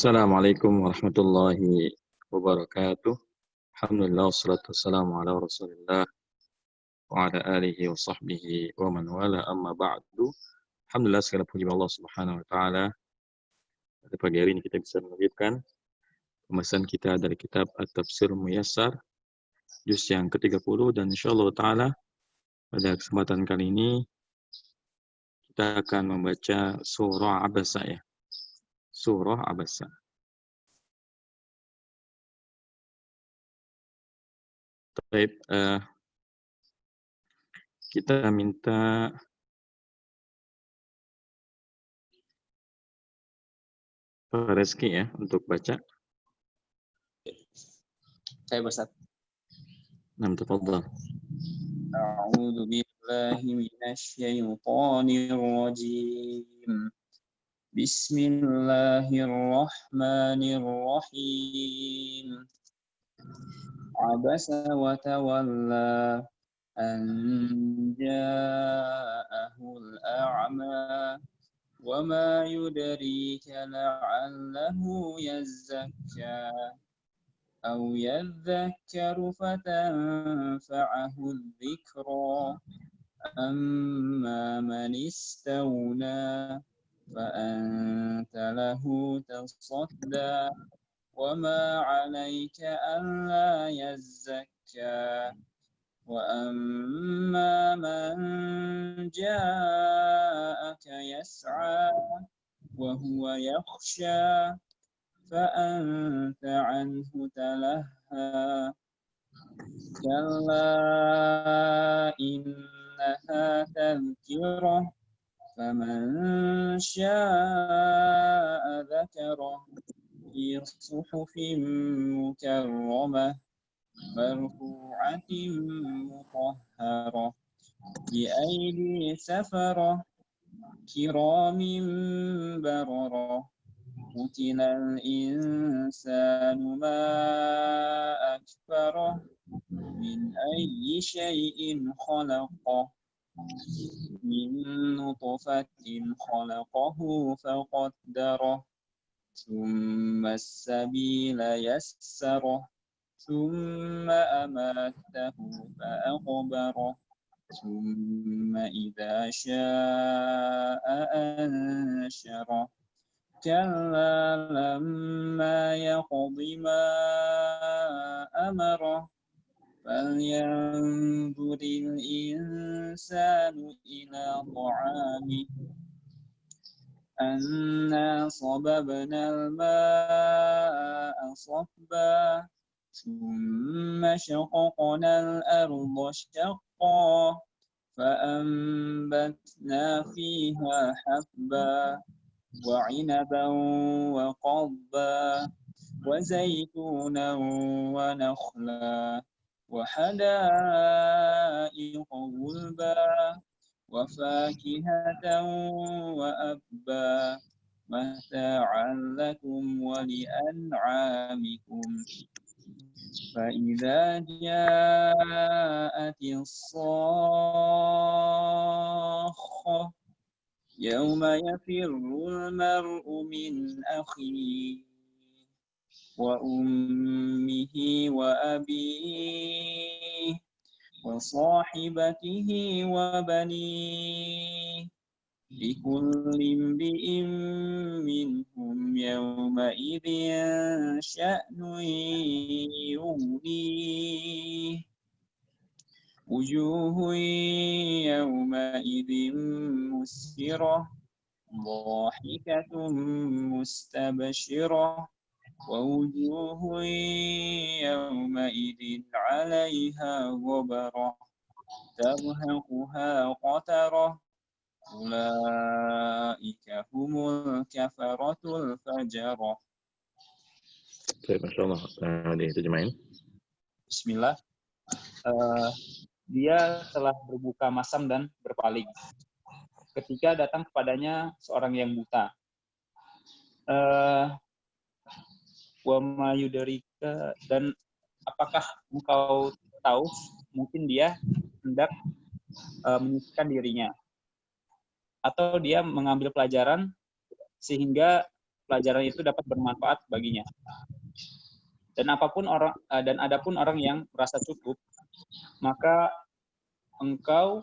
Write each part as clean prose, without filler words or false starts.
Assalamualaikum warahmatullahi wabarakatuh. Alhamdulillah wassalatu wassalamu ala Rasulillah wa ala alihi wa sahbihi wa man wala amma ba'du. Alhamdulillah segala puji Allah Subhanahu wa taala. Pada pagi hari ini kita bisa melanjutkan pembahasan kita dari kitab At-Tafsir Muyassar juz yang ke-30 dan insyaallah taala pada kesempatan kali ini kita akan membaca surah Abasa ya. Surah Abasa. Baik, kita minta Pak Reski ya untuk baca. Saya Ustaz. Nam tafadhal. A'udzu billahi minasyaitonir rajim. Bismillahirrahmanirrahim. Abasa wa tawalla an ja'ahul a'ma wa ma yudrika la'allahu yazzakka أو يذكر فتنفعه الذكرى أما من استغنى فأنت له تصدى وما عليك ألا يزكى وأما من جاءك يسعى وهو يخشى فأنت عنه تلهى كلا إنها تذكرة فمن شاء ذكره في صحف مكرمة مرفوعة مطهرة بأيدي سفرة كرام بررة قتل الإنسان ما أكفره من أي شيء خلقه من نطفة خلقه فقدره ثم السبيل يسره ثم أماته فأقبره ثم إذا شاء أنشره كلا لما يقض ما أمره فلينظر الإنسان إلى طعامه أنا صببنا الماء صبا ثم شققنا الأرض شقا فأنبتنا فيها حبا وعنبا وقضبا وزيتونا ونخلا وحدائق غلبا وفاكهة وأبا متاعا لكم ولأنعامكم فإذا جاءت الصاخة يوم يفر المرء من أخيه وأمه وأبيه وصاحبته وبنيه لكل امرئ منهم يومئذ شأن يغنيه وجوه يومئذ مسفرة ضاحكة مستبشرة ووجوه يومئذ عليها غبرة ترهقها قترة أولئك هم الكفرة الفجرة. Baik, Masya Allah. Diterjemahin. Bismillah. Dia telah berbuka masam dan berpaling. Ketika datang kepadanya seorang yang buta. Wa ma yudrika, dan apakah engkau tahu mungkin dia hendak menyisihkan dirinya atau dia mengambil pelajaran sehingga pelajaran itu dapat bermanfaat baginya. Dan adapun orang yang merasa cukup, maka engkau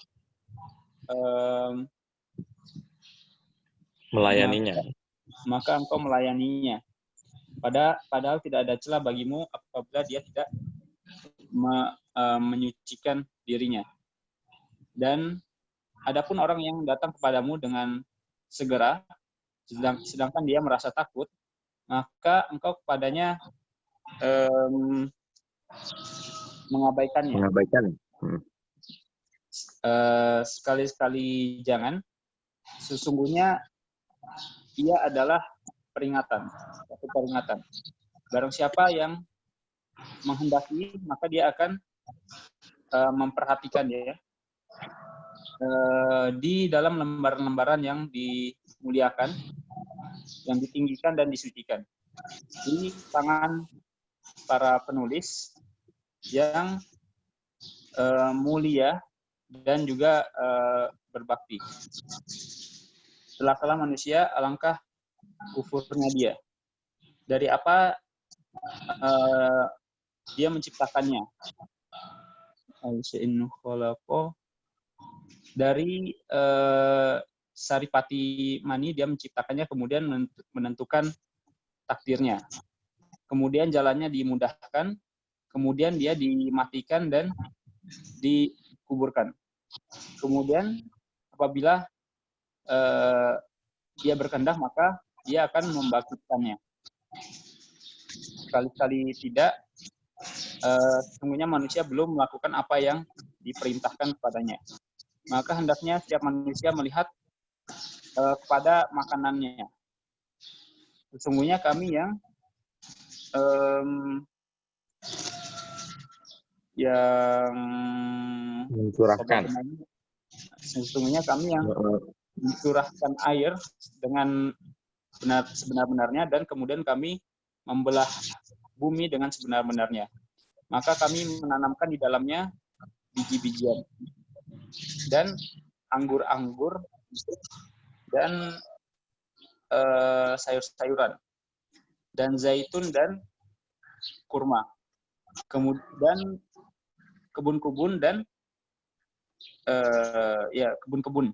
Melayaninya. maka engkau melayaninya. Padahal tidak ada celah bagimu apabila dia tidak menyucikan dirinya. Dan adapun orang yang datang kepadamu dengan segera, sedangkan dia merasa takut, maka engkau kepadanya mengabaikannya. Sekali-sekali jangan. Sesungguhnya ia adalah satu peringatan. Barang siapa yang menghendaki, maka dia akan memperhatikan ya. Di dalam lembaran-lembaran yang dimuliakan, yang ditinggikan dan disucikan. Di tangan para penulis yang mulia dan juga berbakti. Celaka manusia, alangkah kufurnya dia. Dari apa dia menciptakannya? Dari saripati mani dia menciptakannya, kemudian menentukan takdirnya. Kemudian jalannya dimudahkan, kemudian dia dimatikan dan dikuburkan. Kemudian apabila dia berkehendak, maka dia akan membangkitkannya. Sekali-kali tidak, sesungguhnya manusia belum melakukan apa yang diperintahkan kepadanya. Maka hendaknya setiap manusia melihat kepada makanannya. Sesungguhnya kami yang mencurahkan. Sesungguhnya kami yang mencurahkan air dengan sebenar-benarnya, dan kemudian kami membelah bumi dengan sebenar-benarnya. Maka kami menanamkan di dalamnya biji-bijian dan anggur-anggur dan sayur-sayuran dan zaitun dan kurma. Kemudian kebun-kebun dan kebun-kebun.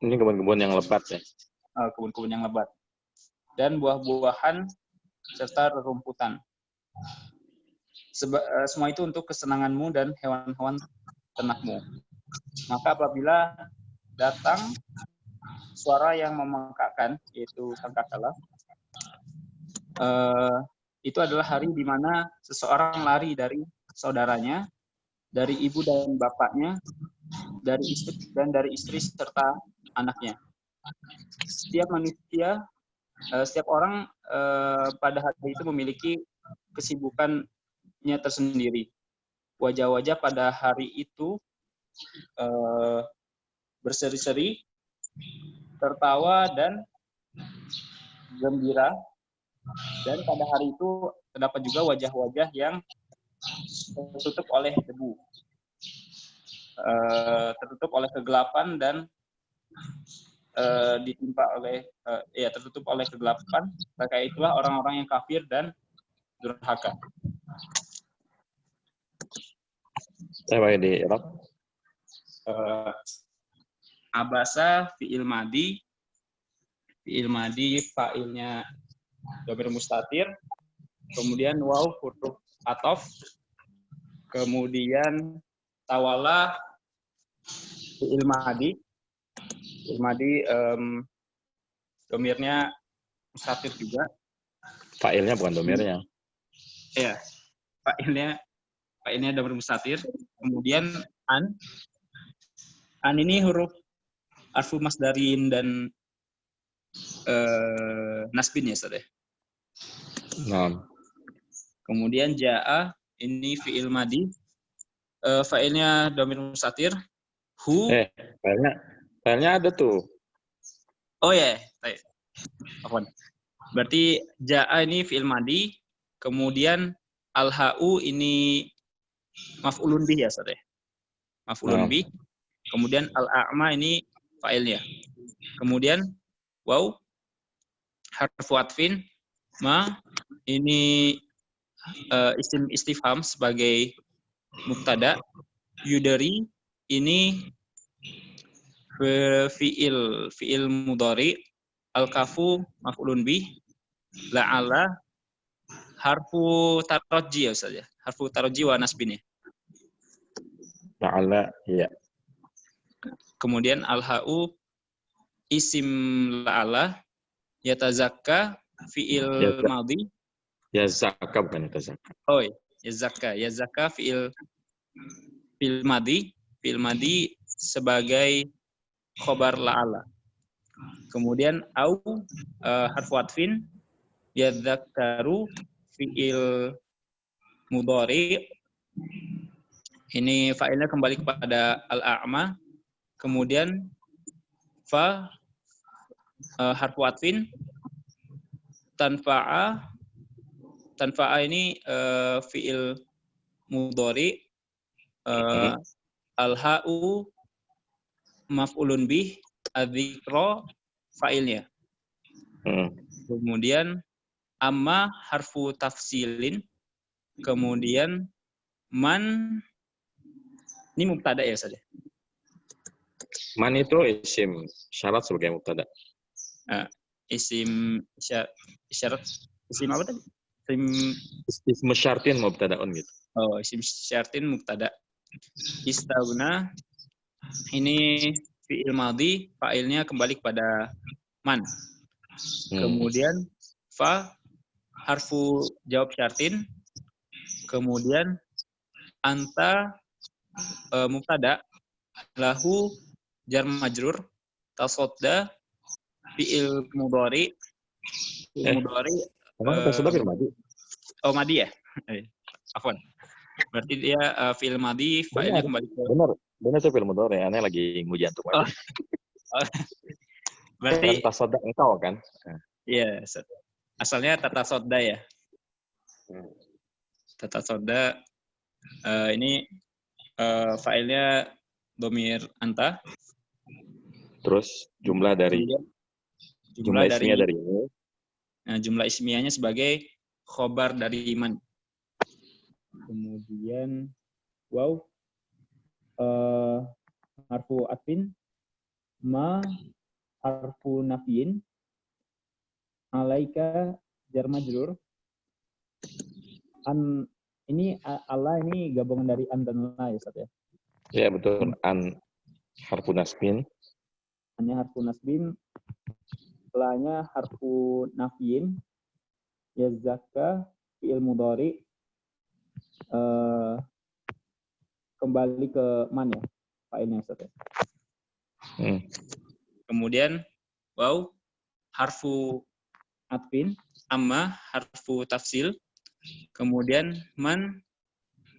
Ini kebun-kebun yang lebat ya. Kebun-kebun yang lebat. Dan buah-buahan serta rerumputan. Semua itu untuk kesenanganmu dan hewan-hewan ternakmu. Maka apabila datang suara yang memekakkan, yaitu sangkakala, itu adalah hari di mana seseorang lari dari saudaranya, dari ibu dan bapaknya, dari istri serta anaknya. Setiap manusia, setiap orang pada hari itu memiliki kesibukannya tersendiri. Wajah-wajah pada hari itu berseri-seri, tertawa dan gembira, dan pada hari itu terdapat juga wajah-wajah yang tertutup oleh debu, tertutup oleh kegelapan dan tertutup oleh kegelapan. Maka itulah orang-orang yang kafir dan durhaka. Saya di Arab. Abasa fi'il madi fa'ilnya dhamir mustatir, kemudian waw huruf ataf, kemudian tawala fi'il madi dhamirnya mustatir juga. Fa'ilnya bukan dhamirnya. Iya, fa'ilnya dhamir mustatir. Kemudian an ini huruf arfu masdarin dan nasbin ya, Ustaz ya. Nah. Kemudian ja'a ini fi'il madi, fa'ilnya dhamir mustatir. Fa'ilnya ada tuh. Oh ya, berarti ja'a ini fi'il madi, kemudian al-ha'u ini maf'ulun bih ya, Ustaz ya. Maf'ulun bih. Kemudian al-a'ma ini fa'ilnya. Kemudian waw harfu atfin ma ini isim istifham sebagai mubtada. Yudari ini fiil mudhari. Al-kafu maf'ulun bih. La'ala harfu tarajji ya Ustaz ya. Harfu tarajji wa nasbin ya. La'alla, iya. Kemudian al-ha'u isim la'ala. Yatazakka fiil madhi. Yazaka bukan yazaka. Oh, yazakka. Yazakka fiil madhi. Fiil madhi sebagai khobar la'ala. Kemudian au harfu atfin. Yadzakkaru fiil mudhari. Ini fa'ilnya kembali kepada al-a'ma. Kemudian fa harfu atfin. Tanfa'a ini fiil mudhari. Al-ha'u maf'ulun bih. Adzikra fa'ilnya. Kemudian amma harfu tafsilin. Kemudian man ini mubtada ya saja. Man itu isim syarat sebagai mubtada. Isim syarat, isim apa tadi? Isim syartin mubtadaun gitu. Oh, isim syartin mubtada. Istaghna ini fi'il madhi, fa'ilnya kembali kepada man. Kemudian fa harfu jawab syartin. Kemudian anta mubtada, lahu jar majrur, tasodda fi'il mudhari. Tasodda fi'il madhi. Oh, madhi ya? Afwan. Berarti dia fi'il madhi, fa'ilnya kembali ke Benar itu fi'il mudhari. Aneh lagi nguji antum aja. Berarti tasodda engkau kan? Iya, asalnya tata sodda ya. Tata sodda ini filenya domir anta. Terus jumlah dari jumlah ismiyah dari ini. Nah, jumlah ismiyahnya sebagai khobar dari man. Kemudian wow harfu atfin ma harfu nafiin. Alaika jar majrur. An ini Allah ini gabungan dari an dan la ya Ustaz ya. Ya betul. An harfu nasbin. Annya harfu nasbin. La-nya harfu nafiin. Yazakka fi'il mudhari. Kembali ke man ya fa'ilnya Ustaz ya. Kemudian wow harfu atfin, amma harfu tafsil, kemudian man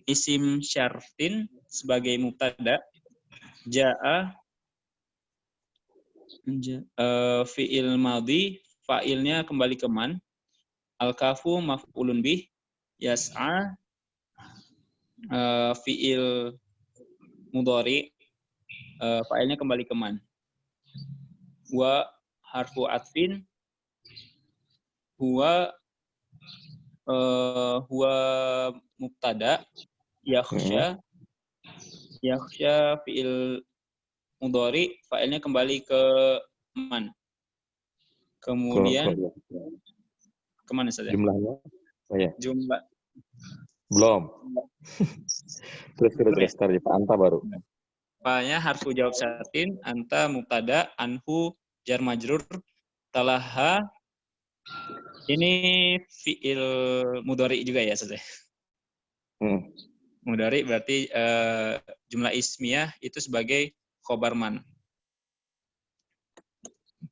isim syartin sebagai mubtada, ja'a fi'il madhi, fa'ilnya kembali ke man, al-kafu maf'ulun bih, yas'a fi'il mudhari, fa'ilnya kembali ke man, wa harfu atfin huwa mubtada, yakhsha fi'il mudhari, fa'ilnya kembali ke man. Kemudian kemana saja? Jumlahnya? Oh ya. Jumlah belum. terus tadi Pak Anta baru. Fa-nya harfu jawab syartin, anta mubtada, anhu jar majrur, talaha ini fi'il mudhari juga ya saja. Mudhari berarti jumlah ismiyah itu sebagai khobar man.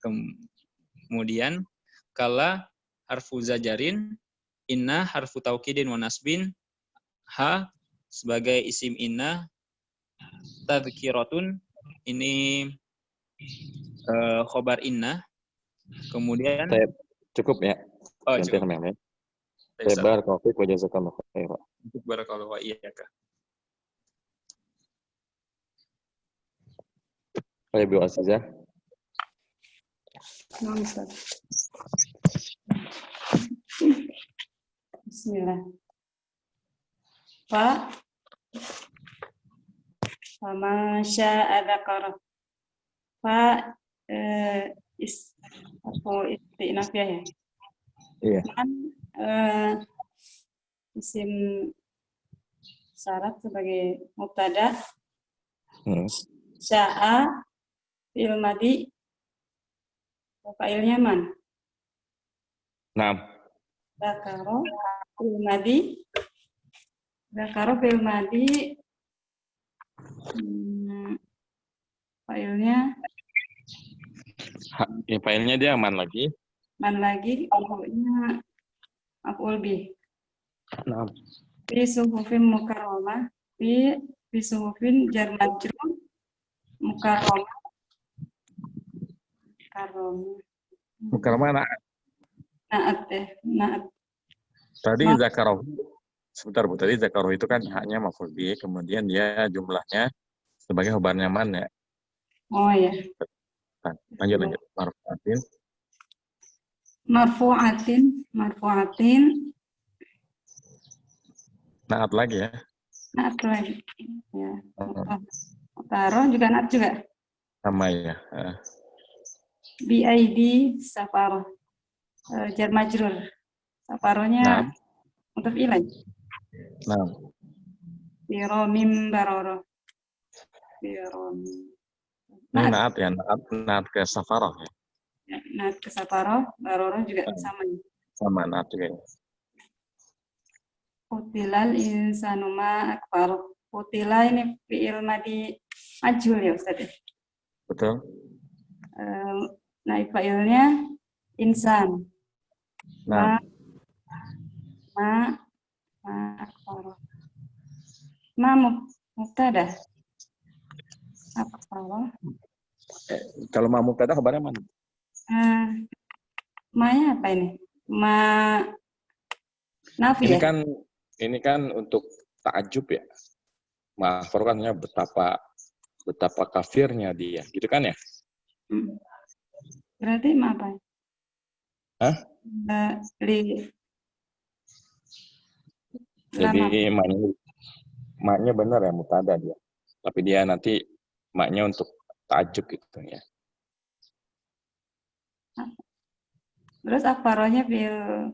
Kemudian kala harfu zajarin, inna harfu taukidin wa nasbin, ha sebagai isim inna, tadhkiratun ini khobar inna. Kemudian cukup ya. Ganti sama yang lain. Barakallahu fiik wa jazakallahu khairan. Barakallahu wa iyyaka. Baik, Bu Azizah. Nah, Ustaz. Bismillah. Fama sya'a dzakara. Istinaf ya. Iya. Kan isim syarat sebagai mubtada. Sya'a fi'il madhi. Fa'ilnya man. Naam. Dzakara fi'il madhi. Dzakara fi'il madhi. Filenya Filenya dia man lagi. Man lagi, pokoknya maf'ul bih. Naam. Fi suhufin mukarramah, fi suhufin jar majrur mukarramah. Mukarramah Naat deh, naat. Tadi zakaroh. Sebentar Bu, tadi zakaroh itu kan haknya maf'ul bih, kemudian dia jumlahnya sebagai khobarnya man ya. Oh ya. Lanjut. Marfu'atin. Naat lagi ya. Naat lagi. Ya. Taruh juga naat juga. Sama ya. Bi-aidi safaroh. Jar majrur. Safarohnya untuk ilaj. Naam. Biromim baroro. Biromim. Ini naat ya, naat ke safaroh ya. Naat ke safaroh, baroro juga sama. Sama naat juga ya. Utilal insanu ma akbar. Utila ini fi'il madhi majhul ya Ustaz. Betul. Naib fa'ilnya insan. Ma akbar. Ma mubtada. Akbar. Kalau ma mubtada kabarnya mana? Ma-nya apa ini? Ma nafi ya? Ini kan untuk ta'ajub ya. Ma'afar kan ya betapa kafirnya dia, gitu kan ya? Berarti ma apa? Hah? Jadi maknya benar ya mubtada dia. Tapi dia nanti maknya untuk ta'ajub gitu ya. Terus akbarohnya fil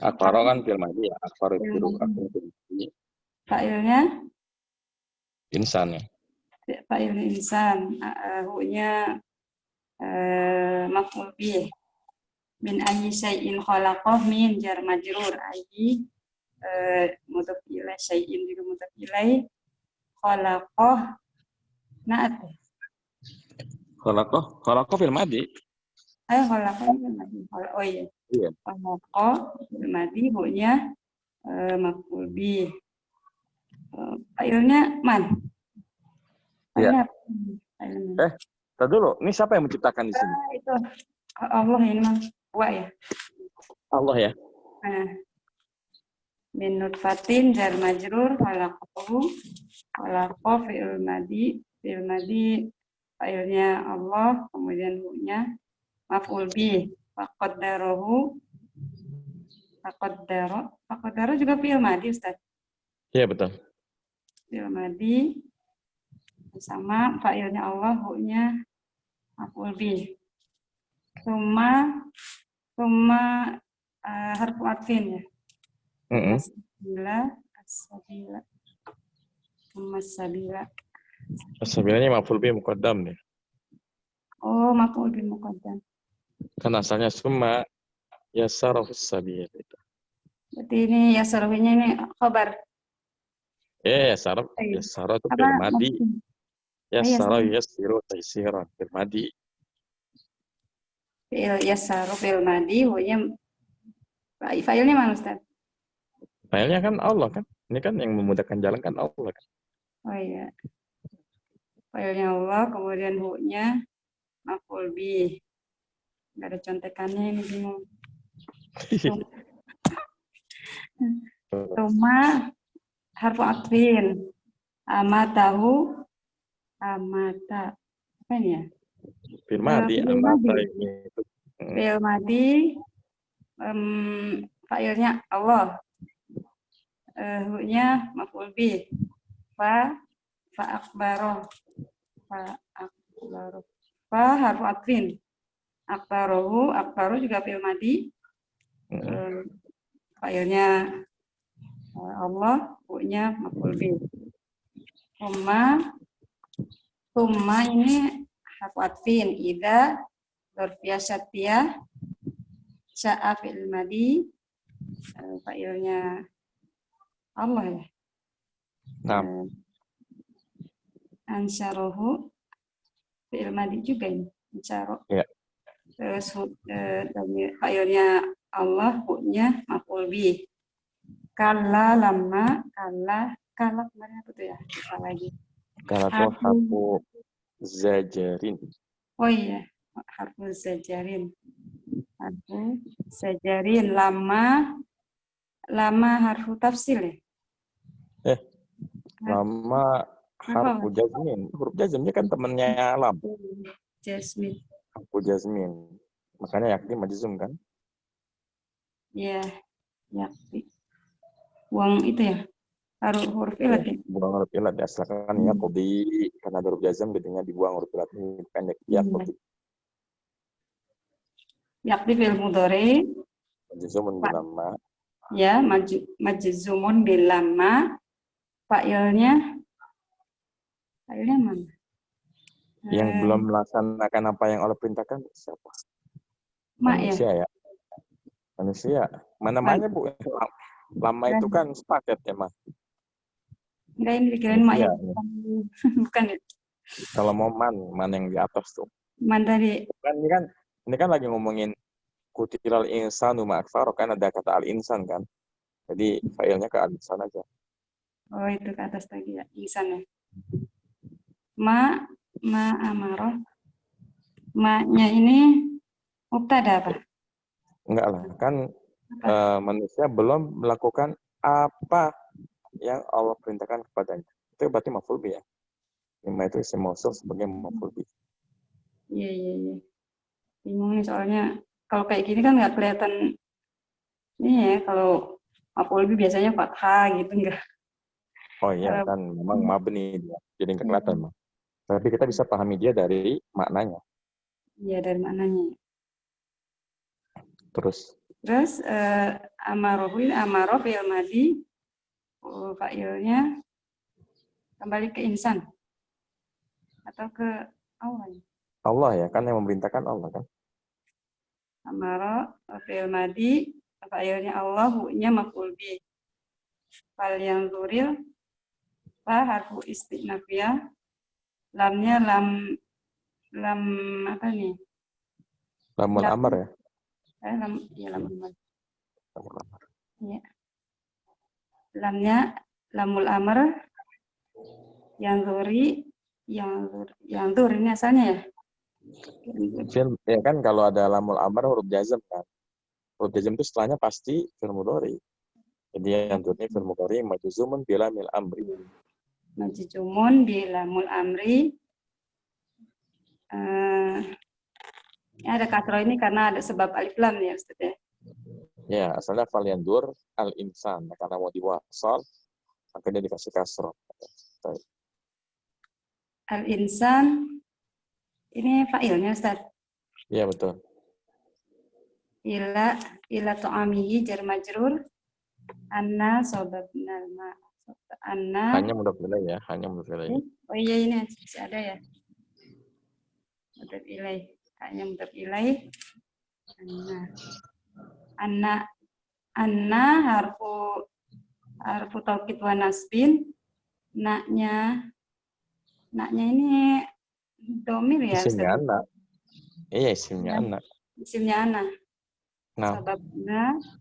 Akbaro kan fil madhi ya. Akbaro itu fa'ilnya insan ya. Fa'il insan. Hu-nya maf'ul bih. Min ayyi syai'in khalaqah min jar majrur. Ayyi mudhaf ilaih, syai'in juga mudhaf ilaih. Khalaqah naat. Khalaqah fil madhi. Khalaqah fil madhi. Oh iya. Khalaqah fil madhi, hu-nya maf'ul bih. Fa'ilnya man. Iya. Tadi dulu, ini siapa yang menciptakan di sini? Itu Allah ini mah ya. Allah ya. Min nutfatin jar majrur khalaqahu. Khalaqah fi'il madhi fa'ilnya Allah, kemudian hu-nya maf'ul bih. Faqaddara juga fi'il madhi Ustaz. Iya betul. Fi'il madhi sama fa'ilnya Allah, hu-nya maf'ul bih. Summa harfu atfin ya. As-sabila. As-sabilanya maf'ul bih muqaddam nih. Oh, maf'ul bih muqaddam. Kan asalnya summa yassarahu as-sabil itu. Berarti ini yassarahunya ini khabar. Yassara itu fil madhi. Yassara yassiru taysiran fil madhi. Yassaru fil madhi, hu-nya fa'ilnya mana Ustaz? Fa'ilnya kan Allah kan. Ini kan yang memudahkan jalan kan Allah kan. Oh iya. Fa'ilnya Allah, kemudian hu-nya maf'ul bih. Enggak ada contekannya ini bingung. Summa harfu atfin. Amata. Apa ini ya? Fil madhi amata itu. Fil madhi fa'ilnya Allah. hu-nya maf'ul bih. Fa akbaroh. Fa akbaroh. Fa harfu atfin. Akbarohu juga fi'il madi. Fa'ilnya Allah, hu-nya maf'ul bih. Thumma ini harfu atfin. Idza dzarfiyah syartiyah, sya'a fi'il madi, fa'ilnya Allah ya. Nah, Ansyarohu fi'il madi juga ini. Ansyaro. Ya. Terus fa'ilnya Allah, hu-nya maf'ul bih. Kalla lamma, kalla kemarin apa tuh ya? Apa lagi? karena tuh harfu zajarin. Oh iya, harfu zajarin. Harfu zajarin. Lama harfu tafsil ya? Lama harfu jazmin. Huruf jazmnya kan temennya lam. Jasmine. Harfu jazmin. Makanya yakni majzum kan? Ya, yakni. Buang itu ya? Huruf ilat ya? Buang huruf ilat ya. Asalkan ya kobi karena ada huruf jazm jadinya dibuang huruf ilat ini pendek. Ya, kobi. Yakni fil mudhari. Majzumun bilama. Ya, majzumun bilama. Fa'ilnya mana? Yang belum melaksanakan apa yang Allah perintahkan siapa? Manusia ya. Manusia. Mana-mana Bu. Lama itu kan sepaket ya, Mas. Enggak, ini dikirain mak ya. Bukan ya? Kalau mau man yang di atas tuh. Man tadi. Ini kan lagi ngomongin kutilal insanu ma'akfaro, kan ada kata al-insan kan. Jadi failnya ke al-insan aja. Oh, itu ke atas lagi ya, insan ya. Ma amaroh. Ma-nya ini mubtada apa? Enggak lah, kan manusia belum melakukan apa yang Allah perintahkan kepadanya. Itu berarti maf'ul bih ya. Lima itu isim mausul sebagai maf'ul bih. Iya. Bingung nih soalnya kalau kayak gini kan nggak kelihatan ini ya, kalau maf'ul bih biasanya fathah gitu enggak. Oh iya, kan memang mabni dia. Jadi nggak kelihatan, Mas. Tapi kita bisa pahami dia dari maknanya. Iya, dari maknanya. Terus amaroh fi'il madi, fa'ilnya kembali ke insan atau ke Allah ya? Allah ya, kan yang memerintahkan Allah kan. Amaroh fi'il madi, fa'ilnya Allah, hu-nya maf'ul bih. Fal yang zuril, fa harfu istinafiyah, lamnya lam apa nih? Lamul amar ya. Lamul amar. Ya. Lamnya lamul amar, yang zuri, yang zur ini asalnya ya. Ya kan kalau ada lamul amar huruf jazm kan. Huruf jazm itu setelahnya pasti fi'il mudhari. Jadi yang zurnya fi'il mudhari majzumun bi lamil amri. Majzumun bi lamul amri. Ada kasroh ini karena ada sebab alif lam ya Ustaz ya. Ya, asalnya fal yandur al insan. Nah, karena mau diwasal maka dia dikasih kasroh. Al insan ini fa'ilnya Ustaz. Iya betul. Ila tu'amihi jar majrur. Anna sobabna ma. Anna. Hanya mudhaf ilaih ya, hanya mudhaf ilaih. Oh iya ini masih ada ya. Mudhaf ilaih. Hanya mudhaf ilaih. Anna harfu taukid wa nasbin. Naknya ini domir ya. Isimnya anak. Iya, isimnya anak. Isimnya anak. Nah.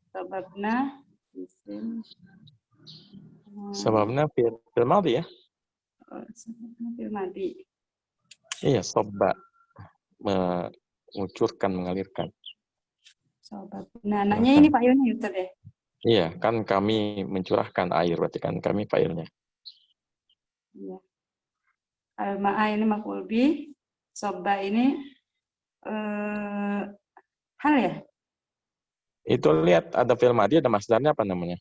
Sababna isim. Sababna fi'il madhi ya. Sababna fi'il madhi. Iya, sabba. Mengucurkan, mengalirkan. Sababna. Anaknya ini fa'ilnya Ustaz ya? Iya, kan kami mencurahkan air, berarti kan kami fa'ilnya. Iya. Al-ma'a ini maf'ul bih, sabba ini hal ya? Itu lihat ada fi'il madhi, ada masdarnya apa namanya?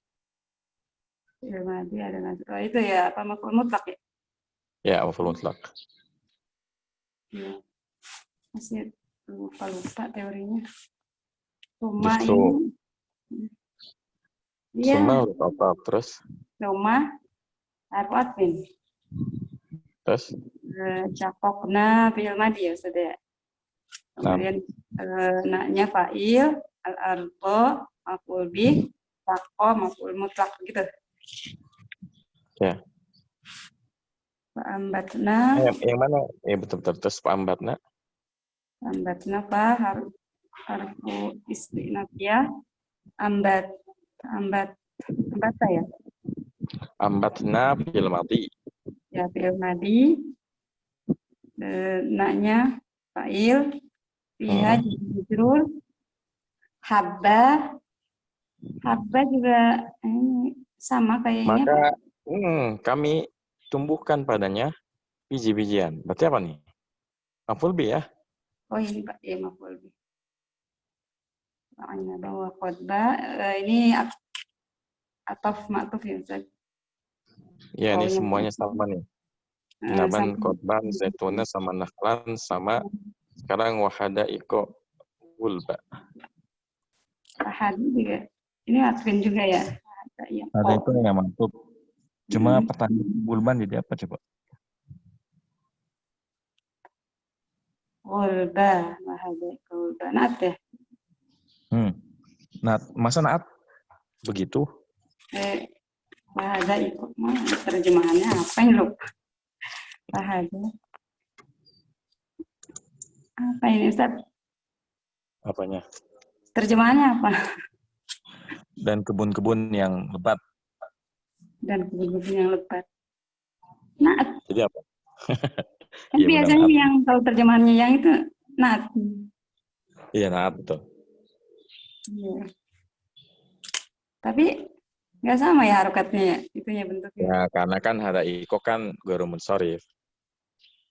Fi'il madhi ada majrur. Itu ya apa maf'ul mutlak ya? Ya, maf'ul mutlak. Ya. Masih lupa teorinya. Suma Justru ini summa iya, huruf apa? Terus suma harfu atfin. terus Cakokna fi'il madhi ya Ustaz ya. Kemudian naknya fa'il, al-ardo, maf'ul bih, taqo, maf'ul mutlak gitu. ya. Ambatna, Yang mana? Betul-betul terus pambatna. ambatna fa harfu istinafiyah, ambat, ambata ya. Ambatna fil madhi. Ya fi'il madhi, naknya fa'il, fiha majrur, habba, habba juga sama kayak ini apa? Maka kami tumbuhkan padanya biji-bijian. Berarti apa nih? Maf'ul bih ya? Oh ini Pak, ya maf'ul bih. Makanya bahwa khotbah ini ataf ma'tuf ya Ustaz. Ya, ini Wawunya semuanya sama nih. Naban, sama kotban, zaituna, sama nahlan, sama sekarang wahada iko wulba. Ahadi juga. Ini atfin juga ya. Ya, Ada itu yang mantap. Cuma pertanyaan bulban jadi apa coba? Gulba, wahada gulba. Naat ya. Nah, masa naat begitu? Wahada ikut terjemahannya apa ini lupa. Wahada. Apa ini Ustaz? Apanya? Terjemahannya apa? Dan kebun-kebun yang lebat. Dan kebun-kebun yang lebat. Naat. Jadi apa? Kan Iya, biasanya benar, yang kalau terjemahannya yang itu naat. iya, naat betul. Iya. Tapi nggak sama ya harokatnya ya, itunya bentuknya. Ya, karena kan hada iko kan guru munsharif.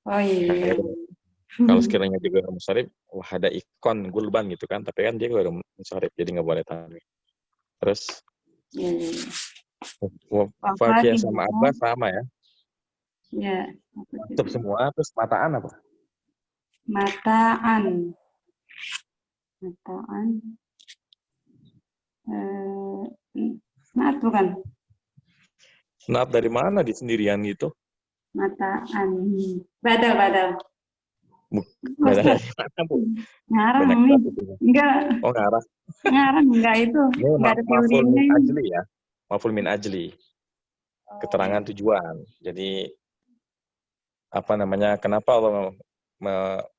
Oh iya. Kalau sekiranya juga guru munsharif, wahada ikon gulban gitu kan. Tapi kan dia guru munsharif, jadi nggak boleh tanwin. Terus Iya. Fakih sama Abba sama ya. Ya. Tetap semua. Terus mataan apa? Mataan. Naat bukan? Naat dari mana di sendirian gitu? Mataan. Badal. Beda dari mana, Bu? Ngarang Banyak nih. banget itu. Enggak. Oh, ngarah. Ngarang enggak itu. Ini Enggak ada maf'ul min teorinya. ajli ya. Maf'ul min ajli. Keterangan tujuan. Jadi apa namanya? Kenapa Allah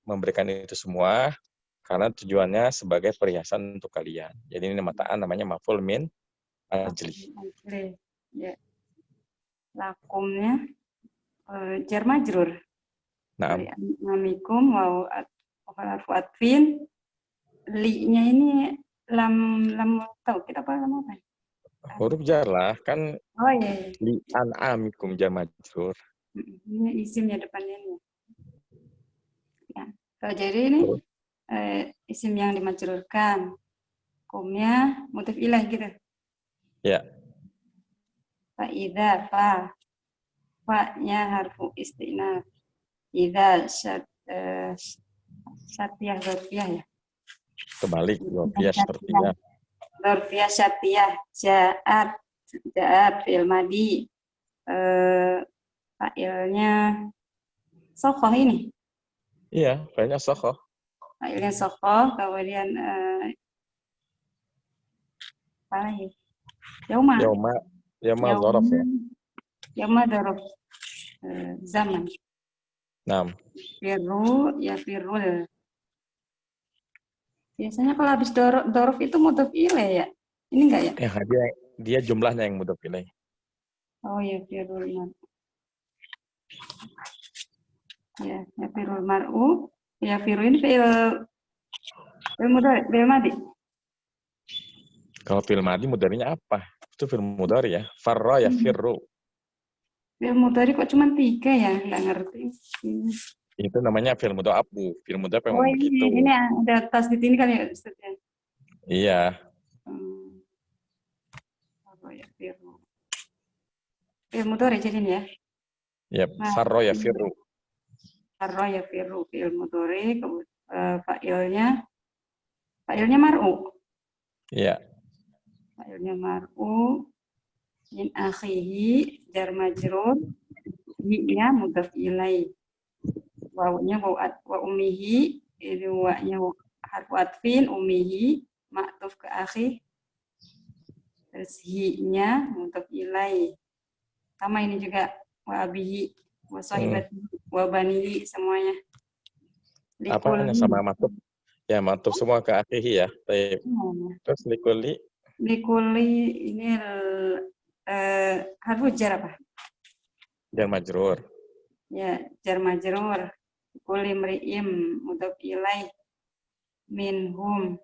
memberikan itu semua? Karena tujuannya sebagai perhiasan untuk kalian. Jadi ini mataan namanya maf'ul min ajli. Ya. Lakumnya jar majrur. Nah, Amikum mau harfu atfin. Li-nya ini lam tahu kita apa lam apa? huruf jar lah kan. Oh iya. Li an'amikum jar majrur. Ini isimnya depannya ini. Ya. Kalau jadi ini isim yang dimajrurkan. Kumnya mudhof ilaih gitu. Ya. Fa'idha fa-nya harfu istinaf. Idza syatiyah dzarfiyah ya. Kebalik, dzarfiyah syartiyah. Dzarfiyah syatiyah ja'at fi'il madi. Fa'ilnya sokoh ini. Iya, banyak sokoh. Fa'ilnya sokoh, kemudian apa lagi? Yauma Dzaraf ya. Yauma dzaraf zaman. Nah, Firul. Biasanya kalau habis dzaraf itu mudhof ilaih ya. Ini enggak ya? Dia jumlahnya yang mudhof ilaih. Oh ya, firul mar'u. Ya, firul mar'u. Ya, firu ini fi'il mudhari, fi'il madi. Kalau fi'il madi mudhari'nya apa? Itu fi'il mudhari ya. Farra ya firru. Fi'il mudhari kok cuma 3 ya? Enggak ngerti. Itu namanya fi'il mudhari abu. Fi'il mudhari memang begitu. Ini ada tasdid ini kan ya, Ustaz ya? Iya. Oh ya, firu. fi'il mudhari jadi ini ya. Ya, farro ya firru. Farra yafiru fi'il mudhari, fa'ilnya mar'u. Ya, Fa'ilnya mar'u min akhihi jar majrur, hi-nya mudhaf ilaih. Wawunya wa ummihi, ini wa-nya harfu atfin, ummihi ma'tuf ke akhi. Terus hi-nya mudhaf ilaih. Sama ini juga wa abihi, wa sahibatihi, wa banihi semuanya. apanya sama matuf? Ya, matuf semua ke akhihi ya. Baik. Terus likuli Likuli ini harfu jar apa? jar majrur. Ya, jar majrur. Likuli mri'im mudhaf ilaih minhum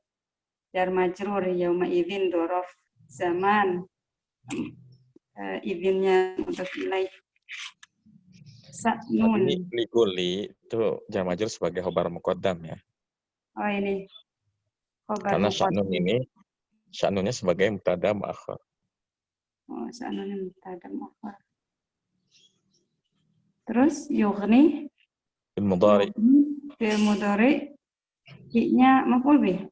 jar majrur yauma idzin dzaraf zaman idzinnya mudhaf ilaih. Sa'nun. Tadi likuli itu jar majrur sebagai khobar muqaddam ya. Oh ini. Khobar Karena muqaddam. sya'nunnya sebagai mubtada muakhar. Oh, sa'nunnya mubtada muakhar. Terus yughni Fil mudhari. fi'il mudhari hi-nya maf'ul bih.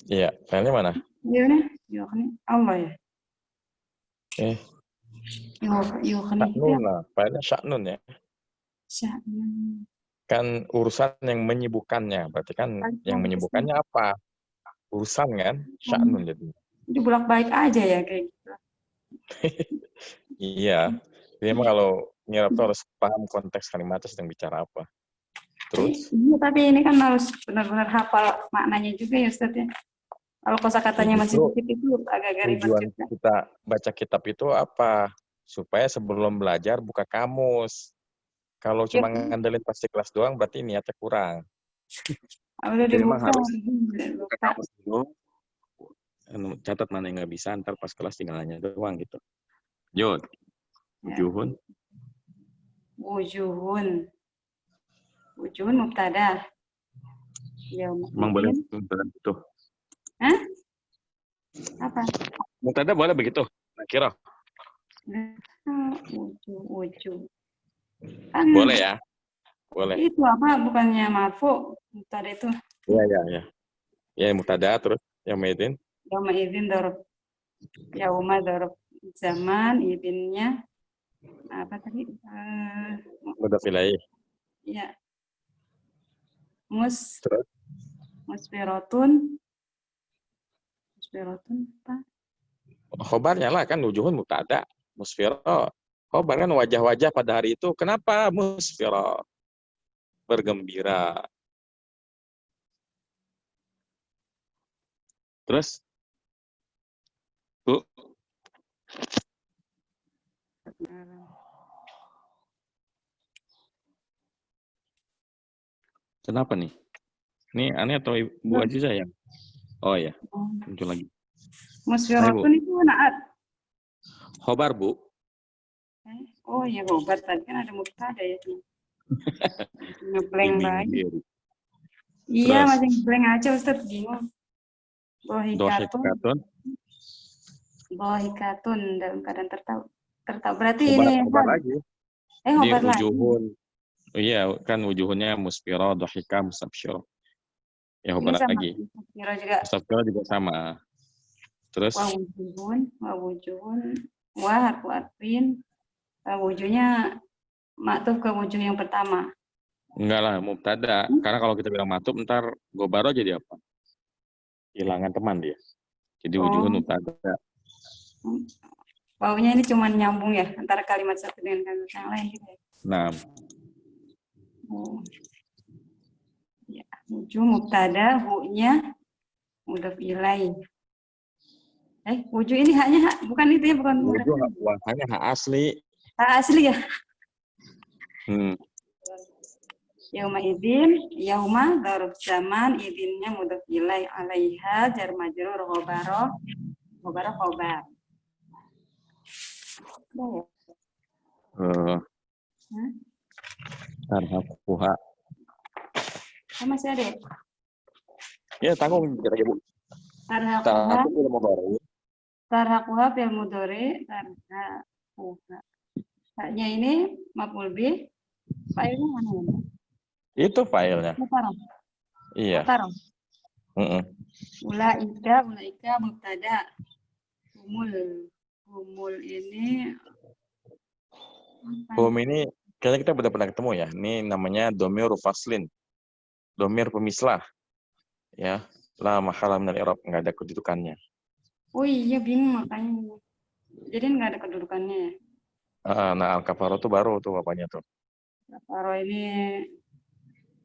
Iya, filenya mana? Yughni Allah ya. Yughni Sya'nun lah, filenya sya'nun ya. sya'nun. Kan urusan yang menyibukkannya, berarti kan yang menyibukkannya apa? Urusan kan, sya'nun jadi. Itu bolak-balik aja ya kayak gitu. Iya, jadi emang kalau nyerap tuh harus paham konteks kalimatnya sedang bicara apa. Terus? Iya, tapi ini kan harus benar-benar hafal maknanya juga ya Ustaz ya. Kalau kosakatanya masih sedikit itu agak-agak ribet Tujuan juga. kita baca kitab itu apa? Supaya sebelum belajar buka kamus. Kalau cuma ngandelin pasti kelas doang, berarti niatnya kurang. Udah Jadi memang dibuka. harus Lupa. kamus dulu, catat mana yang nggak bisa, ntar pas kelas tinggal nanya doang gitu. Yud, wujuhun, Wujuhun mubtada. Ya, emang boleh mubtada begitu? Hah? Apa? Mubtada boleh begitu? Kira. Wujuh. Kan Boleh ya? Boleh. itu apa bukannya marfu mubtada itu? Iya. Ya, mubtada terus yang maidin. Yauma idzin dzaraf. Yauma dzaraf zaman idzinnya apa tadi? Mudhaf ilaih. Ya. Terus? Musfiratun apa? Khobarnya lah kan wujuhun mubtada. Musfira. Khobar kan wajah-wajah pada hari itu. Kenapa musfira? Bergembira. Terus? Bu? Kenapa nih? Ini aneh atau Ibu Aziza ya? Oh ya, muncul lagi. Musfiratun itu naat. Khobar, Bu. Oh iya, khobar tadi kan ada mubtada ya. Ngeblank lagi. Iya, masih ngeblank aja Ustaz, bingung. Dohikatun. Dohikatun dalam keadaan tertawa. Berarti Khobar, ini khobar lagi. khobar lagi. Wujuhun. Iya, kan wujuhunnya musfira, dohika, mustabsyir. Ya, khobar lagi. Mustabsyir juga sama. Terus? Wawujuhun. Harfu atfin. Wujuhnya maktuf ke wujuh yang pertama. Enggak lah, mubtada. Karena kalau kita bilang matub, ntar gobaro jadi apa? Hilangan teman dia. Jadi wujuhun mubtada. Wawunya ini cuma nyambung ya, antara kalimat satu dengan kalimat yang lain gitu ya. Nah. Ya, wujuh mubtada, hu-nya mudhaf ilaih. Wujuh ini haknya bukan itu ya, bukan mudhaf. Wujuh haknya hak asli. Hak asli ya? Yauma idzin, yauma dzarf zaman, idzinnya mudhaf ilaih, alaiha jar majrur khobar. Tarhaquha. Masih ada ya? Ya, tanggung kita Bu. Tarhaquha fil mudhari, tarhaquha. Haknya ini maf'ul bih. Fa'ilnya mana ya? Itu filenya. Mutarof. Iya. Mutarof. Mm-mm. Ulaika mubtada. Humul ini apa? Hum ini kayaknya kita udah pernah ketemu ya. Ini namanya domir faslin. Domir pemislah. Ya. La mahala minal i'rab, nggak ada kedudukannya. Oh iya, bingung makanya. Jadi nggak ada kedudukannya ya. Nah, al-kafaro tuh baru tuh bapaknya tuh. Faro ini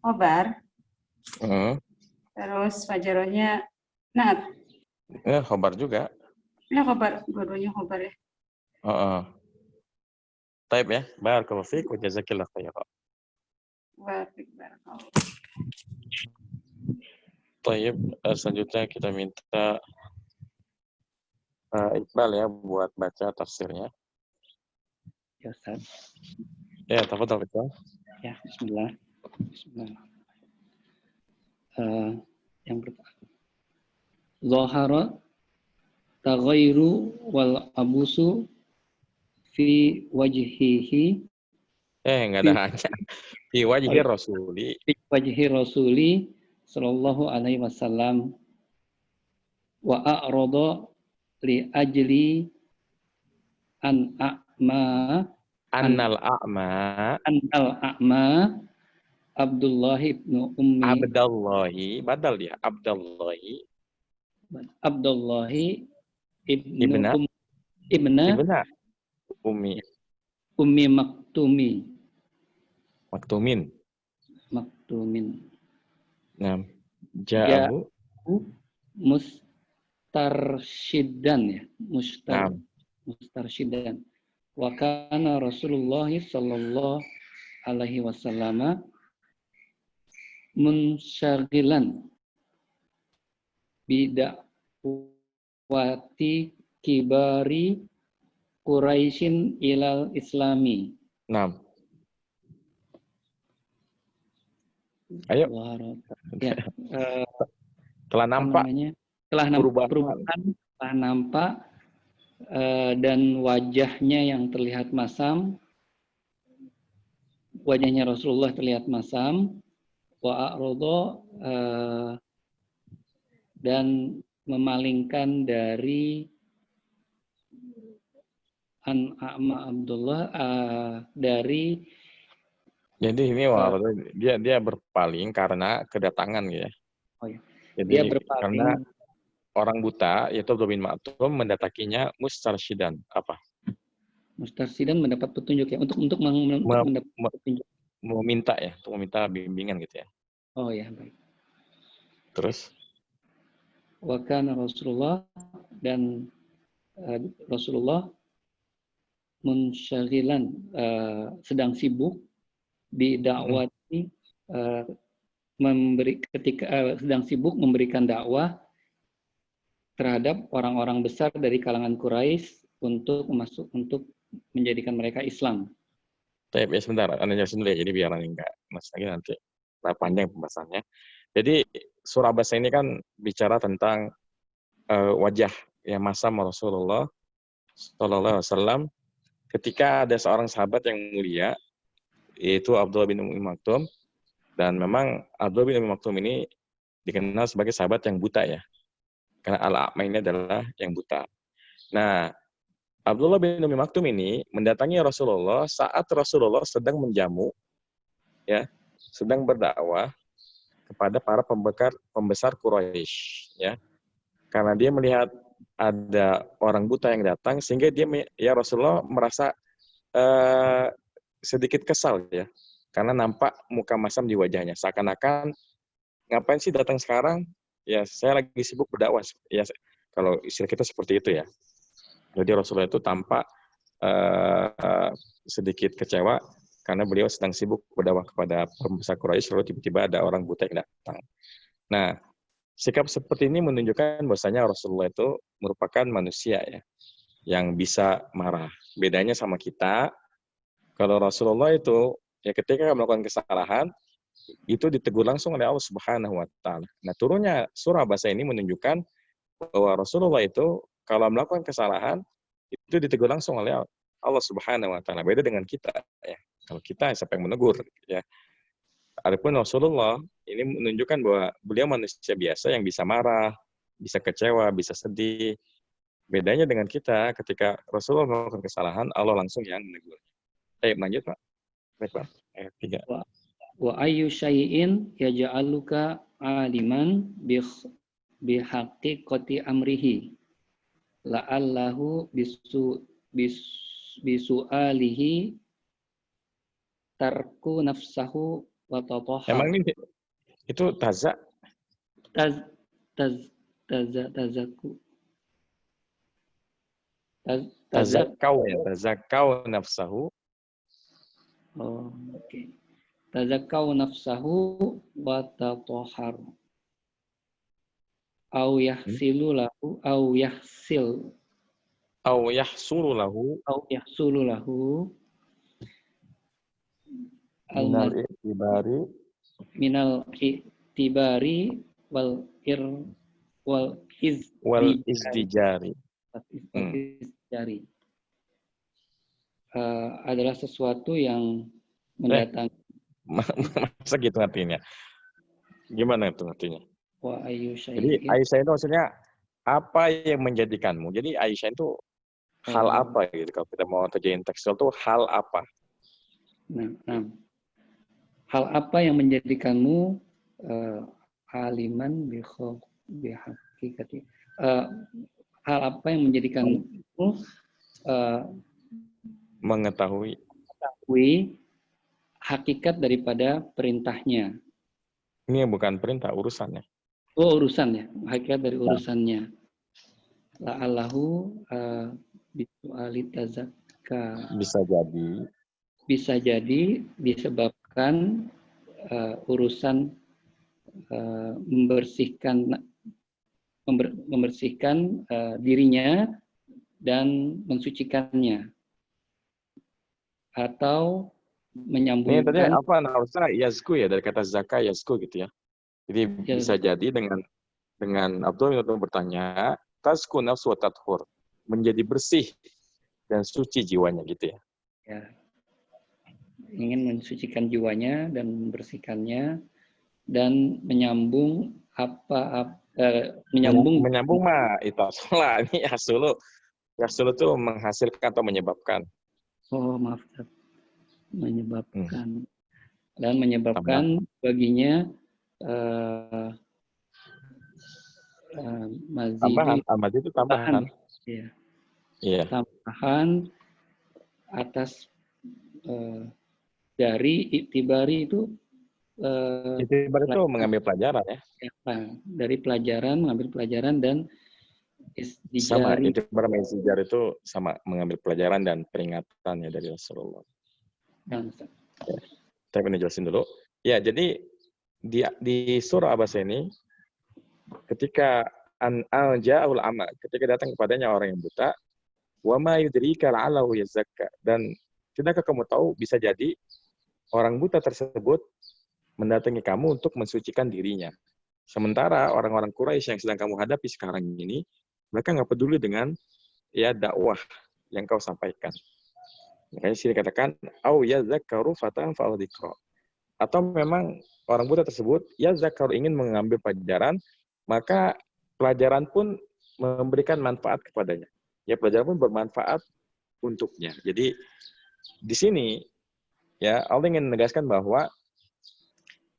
khobar, Mm. terus fajarohnya naat. Khobar juga. Ini khobar, dua-duanya khobar ya. Taib ya. Barakallahu fiik wa jazakillahu khairan. Barakallahu. Taib, selanjutnya kita minta Iqbal ya buat baca tafsirnya. Ya, Ustaz. Ya, tafadhol Iqbal. Ya, bismillah. Yang pertama. Zahara taghayru wal abusu fi wajhihi Nggak ada hanya. Fi wajhi rasuli. fi wajhi rasuli sallallahu alaihi wasallam wa a'rada li ajli an a'ma Annal a'ma Abdullah ibnu Ummi Abdallahi, badal dia, Abdallahi ibnu ibna ibna Ummi Ummi Maktumin. Maktumin Nah, ja'ahu mustarsyidan ya, Nah, mustarsyidan. Wa kana Rasulullah sallallahu alaihi wasallam munsyagilan bidakwati kibari Quraisyin ilal islami. nah. Ayo. Ya, Telah nampak perubahan, telah nampak dan wajahnya yang terlihat masam, wajahnya Rasulullah terlihat masam, wa a'rada dan memalingkan dari A'ma Abdullah dari. Jadi ini dia berpaling karena kedatangan ya. Oh ya. Jadi Dia berpaling karena orang buta yaitu Abdullah bin Maktum mendatanginya mustarsyidan apa? Mustarsyidan mendapat petunjuk ya, untuk mendapat petunjuk. Meminta ya, untuk meminta bimbingan gitu ya. Oh ya, baik. Terus Wa kana Rasulullah dan Rasulullah munsyagilan sedang sibuk di dakwati sedang sibuk memberikan dakwah terhadap orang-orang besar dari kalangan Quraisy untuk menjadikan mereka Islam. Taib ya sebentar, Anda jelasin dulu ya, jadi biar enggak mas lagi nanti panjang pembahasannya. Jadi surah Abasa ini kan bicara tentang wajah yang masam Rasulullah Sallallahu Alaihi Wasallam ketika ada seorang sahabat yang mulia yaitu Abdullah bin Ummi Maktum, dan memang Abdullah bin Ummi Maktum ini dikenal sebagai sahabat yang buta ya, karena al-a'ma ini adalah yang buta. Nah, Abdullah bin Ummi Maktum ini mendatangi Rasulullah saat Rasulullah sedang menjamu, ya, sedang berdakwah kepada para pembesar Quraisy, ya, karena dia melihat ada orang buta yang datang, sehingga dia, ya Rasulullah merasa sedikit kesal ya, karena nampak muka masam di wajahnya, seakan-akan ngapain sih datang sekarang? Ya saya lagi sibuk berdakwah, ya kalau istilah kita seperti itu ya. Jadi Rasulullah itu tampak sedikit kecewa karena beliau sedang sibuk berdakwah kepada pembesar Quraisy, lalu tiba-tiba ada orang buta yang datang. Nah, sikap seperti ini menunjukkan bahwasanya Rasulullah itu merupakan manusia ya, yang bisa marah. Bedanya sama kita, kalau Rasulullah itu ya ketika melakukan kesalahan itu ditegur langsung oleh Allah Subhanahu wa taala. Nah, turunnya surah Abasa ini menunjukkan bahwa Rasulullah itu kalau melakukan kesalahan itu ditegur langsung oleh Allah Subhanahu wa taala. Beda dengan kita ya. Kalau kita siapa yang menegur ya. Adapun Rasulullah ini menunjukkan bahwa beliau manusia biasa yang bisa marah, bisa kecewa, bisa sedih. Bedanya dengan kita, ketika Rasulullah melakukan kesalahan, Allah langsung yang menegur. Lanjut Pak. Baik Pak. Ayat 3. Wa ayyu syai'in yaj'aluka aliman bihaqiqati amrihi la'allahu bisu'alihi tarku nafsahu wa tatahhar. Emang ini itu taza? Tazakau nafsahu. Oh, oke. Tazakau nafsahu wa tatahhar. Au yahsilu lahu au yahsil Au yahsulu lahu minal itibari wal izdijari. Adalah sesuatu yang mendatang. Masa gitu artinya? Gimana itu artinya? Wa ayyu Jadi syai'in. Aisyah itu maksudnya apa yang menjadikanmu? Jadi Aisyah itu hal apa gitu? Kalau kita mau terjemahin tekstual itu hal apa? Nah. Hal apa yang menjadikanmu aliman bihaqikati? Hal apa yang menjadikanmu mengetahui hakikat daripada perintahnya? Ini bukan perintah, urusannya. Oh, urusannya, hakikat dari urusannya. La'allahu bisu'ali tazakka. Bisa jadi disebabkan urusan membersihkan dirinya dan mensucikannya, atau menyambungkan. Ini tadi apa? Harusnya yazku ya, dari kata zaka yazku gitu ya. Jadi bisa jadi dengan Abdul itu bertanya, tazku nafsu wa tathur, menjadi bersih dan suci jiwanya gitu ya. Ya. Ingin mensucikan jiwanya dan membersihkannya dan menyambung menyambung mah itu salah. Ini yasulu itu menghasilkan atau menyebabkan. Oh, maaf. Menyebabkan dan menyebabkan baginya tambahan itu tambahan. Iya. Tambahan atas dari itibari itu itibari itu mengambil pelajaran ya. Dari pelajaran, mengambil pelajaran dan sama itibar sama istijar itu sama, mengambil pelajaran dan peringatan ya dari Rasulullah. Saya ingin jelasin dulu. Ya, jadi di surah Abasa ini ketika ja'ul ama, ketika datang kepadanya orang yang buta, wa ma yudrika la'allahu yazakka, dan tidakkah kamu tahu bisa jadi orang buta tersebut mendatangi kamu untuk mensucikan dirinya. Sementara orang-orang Quraisy yang sedang kamu hadapi sekarang ini, mereka nggak peduli dengan ya dakwah yang kau sampaikan. Makanya sini katakan, au yazakkaru fatanfa'u dzikra. Atau memang orang buta tersebut ya zakar ingin mengambil pelajaran, maka pelajaran pun memberikan manfaat kepadanya. Ya pelajaran pun bermanfaat untuknya. Jadi di sini ya Allah ingin menegaskan bahwa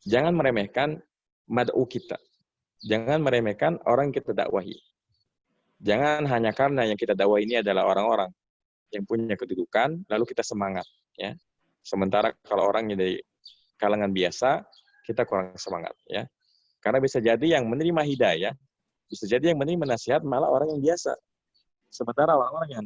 jangan meremehkan mad'u kita. Jangan meremehkan orang yang kita dakwahi. Jangan hanya karena yang kita dakwahi ini adalah orang-orang yang punya kedudukan, lalu kita semangat. Ya. Sementara kalau orangnya dari kalangan biasa, kita kurang semangat. Ya. Karena bisa jadi yang menerima hidayah, bisa jadi yang menerima nasihat malah orang yang biasa. Sementara orang-orang yang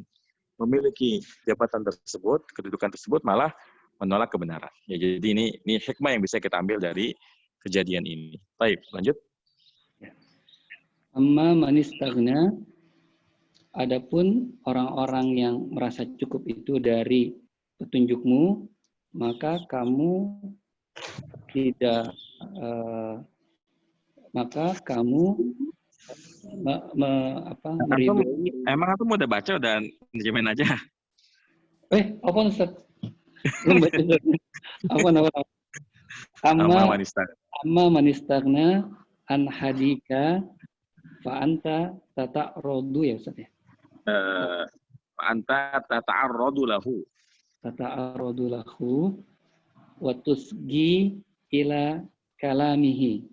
memiliki jabatan tersebut, kedudukan tersebut malah menolak kebenaran. Ya, jadi ini hikmah yang bisa kita ambil dari kejadian ini. Baik, lanjut. Amma manistagna, adapun orang-orang yang merasa cukup itu dari petunjukmu, maka kamu tidak meridoi. Emang aku udah baca, udah terjemahin aja. Apa Ustaz? Belum baca suratnya. Apa? Amma manistagna. Amma manistagna an hadika fa anta tata'rodu ya Ustaz ya. Anta tata'arradu lahu. Tata'rodu lahu wa tusgi ila kalamihi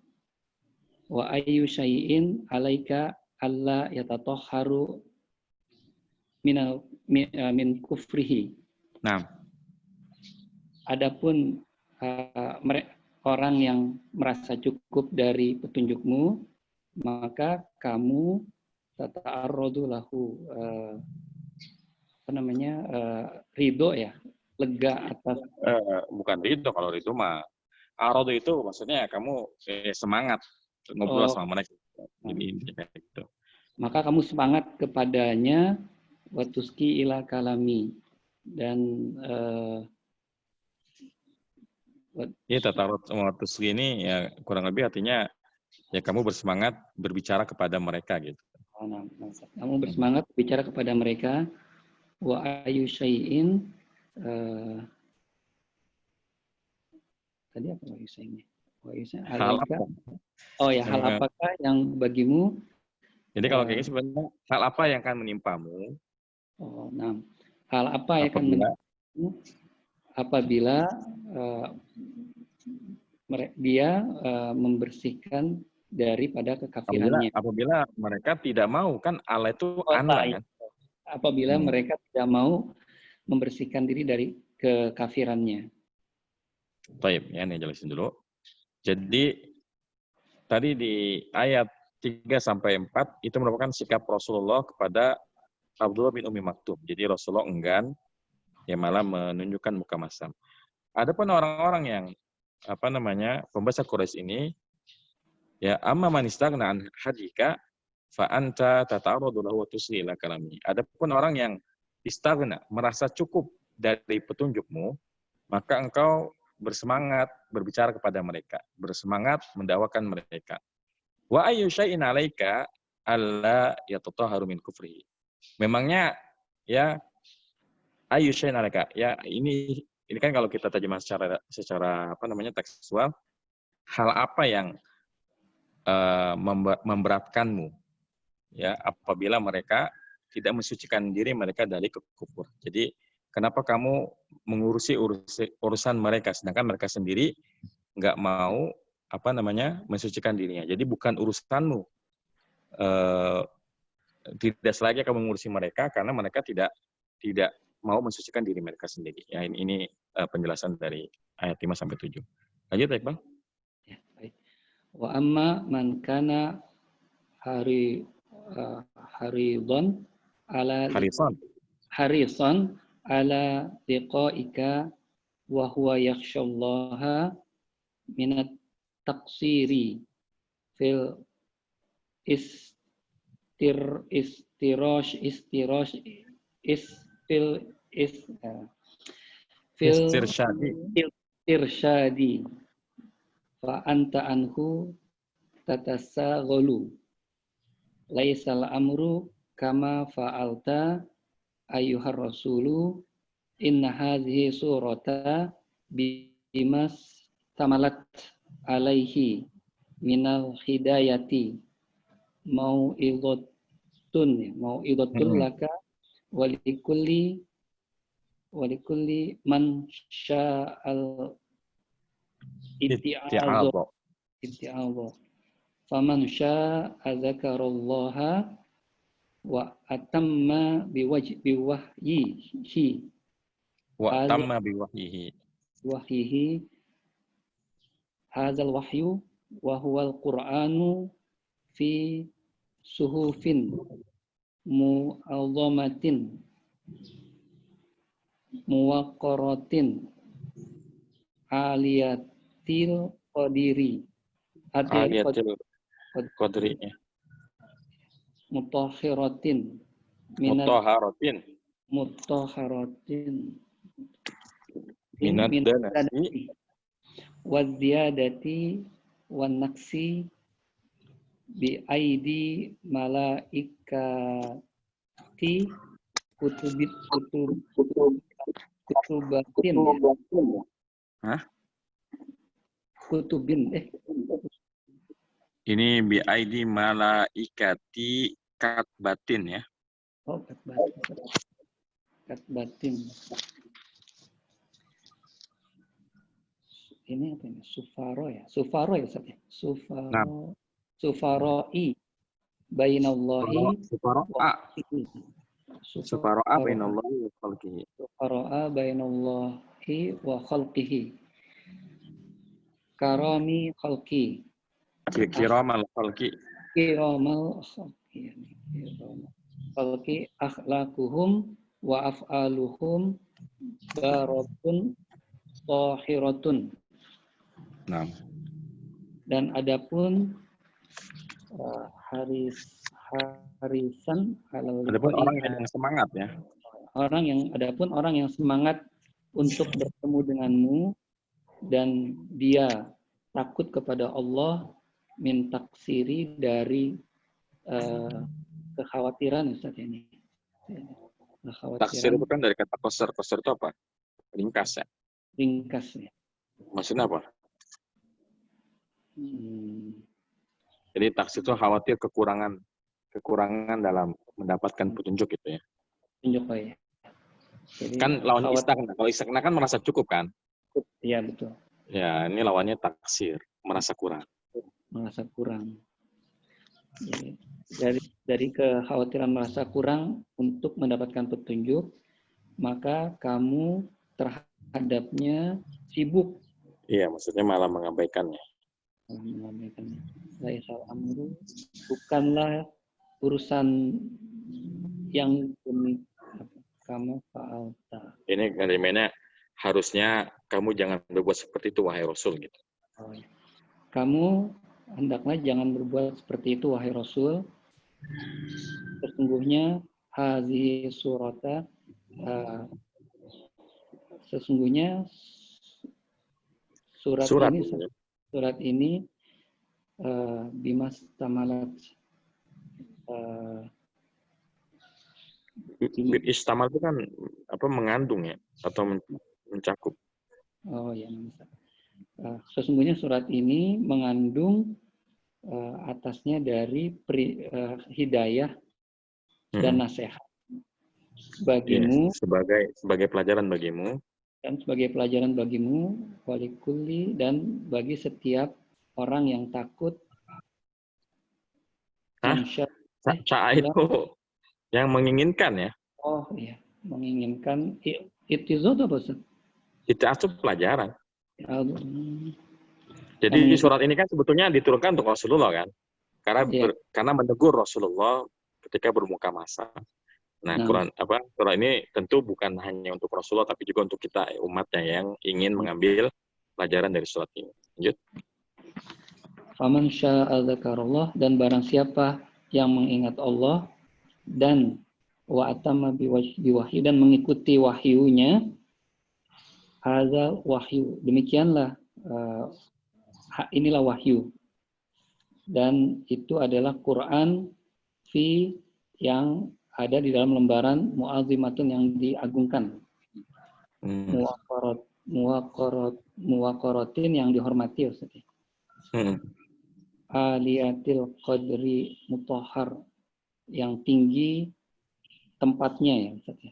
wa ayyu syai'in alaika alla yatatahharu min kufrihi. Nah, Adapun orang yang merasa cukup dari petunjukmu, maka kamu tata'arradu lahu ridho ya, lega atas. bukan ridho, kalau ridho mah aradu itu maksudnya kamu semangat ngobrol sama mereka. Jadi kayak gitu. Maka kamu semangat kepadanya watuski ila kalami dan tatarut watuski ini ya kurang lebih artinya ya kamu bersemangat berbicara kepada mereka gitu. Kamu bersemangat bicara kepada mereka. Wa ayu syai'in tadi apa wa ayu syai'in? Hal apakah yang bagimu? Jadi kalau kayak gini sebenarnya hal apa yang akan menimpamu? Hal apa yang akan menimpamu apabila dia membersihkan daripada kekafirannya. Apabila mereka tidak mau, kan Allah itu Anda kan? Apabila mereka tidak mau membersihkan diri dari kekafirannya. Baik, ya nih jelasin dulu. Jadi tadi di ayat 3-4 itu merupakan sikap Rasulullah kepada Abdullah bin Ummi Maktum. Jadi Rasulullah enggan ya malah menunjukkan muka masam. Adapun orang-orang yang pembesar Quraisy ini ya amma man istaghna an hadika fa anta tata'arradu lahu wa tusli ila kalami. Adapun orang yang istaghna, merasa cukup dari petunjukmu, maka engkau bersemangat berbicara kepada mereka, bersemangat mendakwakan mereka. Wa ayyu syai'in 'alaika alla yatatahharu min kufri. Memangnya ya ayyu syai'in 'alaika, ya ini kan kalau kita terjemah secara tekstual, hal apa yang memberatkanmu ya apabila mereka tidak mensucikan diri mereka dari kekufur. Jadi kenapa kamu mengurusi urusan mereka sedangkan mereka sendiri nggak mau mensucikan dirinya. Jadi bukan urusanmu. Tidak selagi kamu mengurusi mereka karena mereka tidak mau mensucikan diri mereka sendiri. Ya ini penjelasan dari ayat 5-7. Lanjut ya, Iqbal. Ya, baik. Wa amma man kana harisan ala liqa'ika wa huwa yakhshallaha minat taqsiri fil istirsyadi fa anta anhu tatasaghalu laisal amru kama fa'alta ayyuhar rasulu inna hadhihi surata bimas tamalat alaihi minal hidayati mau'idhatun laka walikulli man sya'al itti'adha faman sya'a dzakarallaha wa atamma biwahyihi hadzal wahyu wa huwal qur'anu fi suhufin mu'azzamatin muwaqqaratin aliyatil qadiri mutahharatin minad danasi wa ziyadati wan naqsi bi aidi malaikati kutubatin ya. Hah? Kutubin Ini BID malaikati katbatin ya. oh katbatin. Ini apa ini? Sufaro ya. Sufaro ya Ustaz ya. Sufaro. Sufaroi bainallahi Sufaro'a. Sufaro'a Sufaro- bainallahi wa khalqihi. Sufaro'a bainallahi wa khalqihi. Karami khalqi. Kiramal khalqi. Kiramal khalqi. Khalqi akhlaquhum wa af'aluhum baratun tahiratun. Nah, Dan adapun harisan adapun orang yang semangat ya. adapun orang yang semangat untuk bertemu denganmu dan dia takut kepada Allah min taksiri dari kekhawatiran Ustaz ini. Taksir Kekhawatiran itu kan dari kata qasar. Qasar itu apa? Ringkas ya. ringkas ya. Maksudnya apa? Jadi taksir itu khawatir kekurangan dalam mendapatkan petunjuk gitu ya. Tunjuk ya. Jadi, Kan lawannya istighna. Kalau istighna kan merasa cukup kan? iya betul. Ya, ini lawannya taksir, merasa kurang. Merasa kurang. Jadi, dari kekhawatiran merasa kurang untuk mendapatkan petunjuk, maka kamu terhadapnya sibuk. Iya, maksudnya malah mengabaikannya. Mengabaikannya. Laisal amru, bukanlah urusan yang demi kamu fa'alta. Ini kalimatnya harusnya kamu jangan berbuat seperti itu wahai Rasul gitu. Kamu hendaklah jangan berbuat seperti itu wahai Rasul. Sesungguhnya hazihi surata sesungguhnya surat ini bimas tamalat Istamal itu kan apa mengandung ya atau mencakup. Oh ya, sesungguhnya surat ini mengandung atasnya dari hidayah dan nasihat bagimu sebagai pelajaran bagimu dan sebagai pelajaran bagimu walikulli dan bagi setiap orang yang takut itu yang menginginkan ya. Oh iya, menginginkan itu apa Ustaz? Itu pelajaran. Jadi surat ini kan sebetulnya diturunkan untuk Rasulullah kan. Karena menegur Rasulullah ketika bermuka masa. Nah, surat ini tentu bukan hanya untuk Rasulullah tapi juga untuk kita umatnya yang ingin mengambil pelajaran dari surat ini. Lanjut. Faman syaa'a dzakarallah, dan barang siapa yang mengingat Allah dan wa atamma biwahyi dan mengikuti wahyunya, hadza wahyu, demikianlah inilah wahyu, dan itu adalah Quran fi yang ada di dalam lembaran mu'azzimatun yang diagungkan, muwaqaratin yang dihormati Ustaz. Aliyatil qadri mutahhar, yang tinggi tempatnya ya Ustaz ya.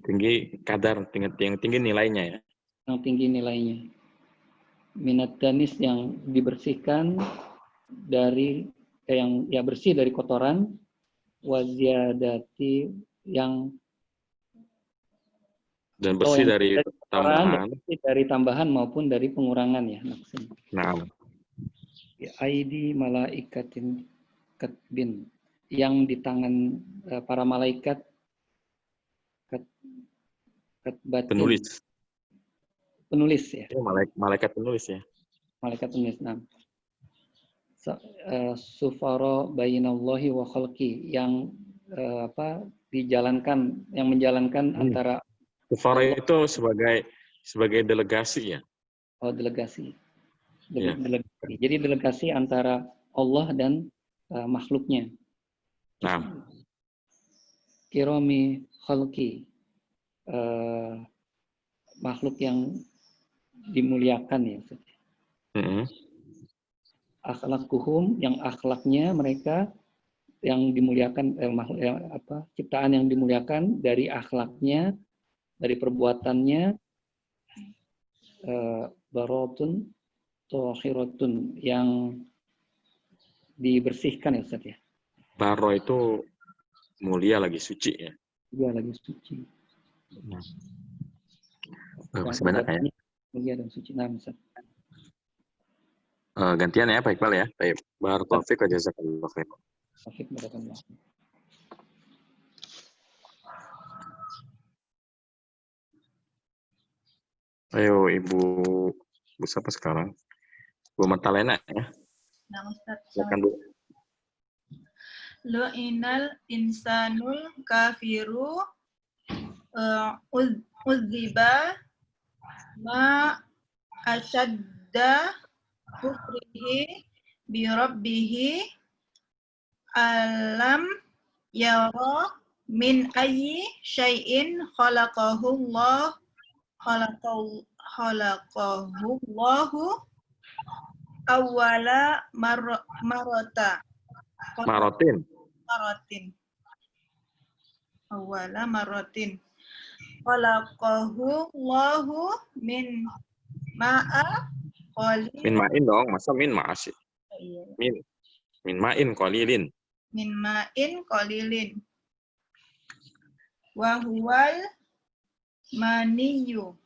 Tinggi kadar, yang tinggi nilainya ya. Yang tinggi nilainya. Minat danis, yang dibersihkan dari yang bersih dari kotoran, waziyadati yang dan bersih dari tambahan, dari tambahan maupun dari pengurangan ya maksudnya. Nah. Aidi malaikatin katbin, yang di tangan para malaikat katbatin, penulis ya. Malaikat penulis ya. Malaikat penulis. Nah. Sufara bainallahi wa khalqi, yang menjalankan antara Sufara itu sebagai delegasi ya. Oh, delegasi. Delegasi. Jadi delegasi antara Allah dan makhluknya. Nah. Kirami khalqi, makhluk yang dimuliakan ya Ustaz. Akhlaquhum, yang akhlaknya mereka yang dimuliakan, makhluk ciptaan yang dimuliakan dari akhlaknya, dari perbuatannya, baratun tohiratun, yang dibersihkan ya Ustaz ya. Baro itu mulia, lagi suci ya. Dia lagi suci. Masih banyak ya. Mulia dan suci. Nah, Ustaz. Gantian ya Pak Iqbal ya. Baik. Barakallahu fiik wa jazakallahu khair. Taufik barakallah. Ayo Ibu siapa sekarang? Bu Martalena ya. Nah, Ustaz. Silakan Bu. Lu'inal insanul kafiru uzziba ma asyadda kufrihi bi rabbihi alam yara min ayyi syai'in khalaqahullahu awwala marotin khalaqahullahu min ma'a qalil. Min ma'in dong, masa min ma'asih. Min ma'in qalilin. Min ma'in qalilin. Wa huwal maniyyu.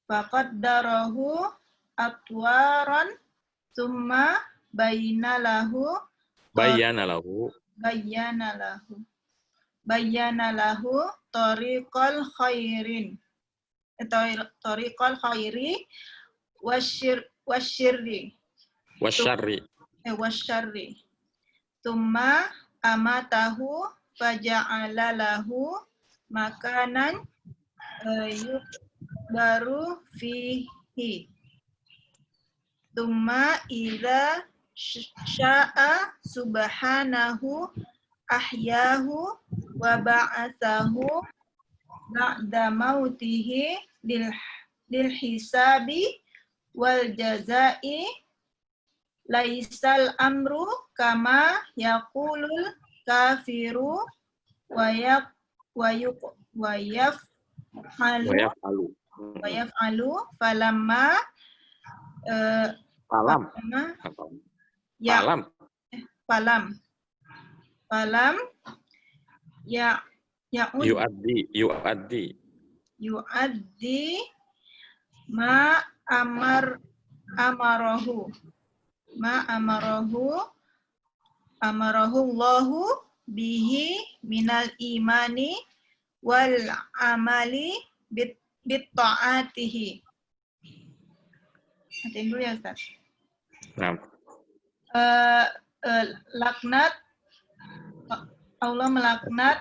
Faqaddarahu atwaran summa bayyana lahu tariqal khairi wasyarri summa amatahu faja'ala lahu makanan baru fihi summa idza sya'a subhanahu ahyahu wa ba'atsahu ba'da mautihi lil hisabi wal jazai laisal amru kama yaqulul kafiru wa yaf'alu falamma yu'addi ma amarahu Allahu bihi minal imani wal amali bit ta'atihi. Hatiin dulu ya Ustaz. Nah. Laknat, Allah melaknat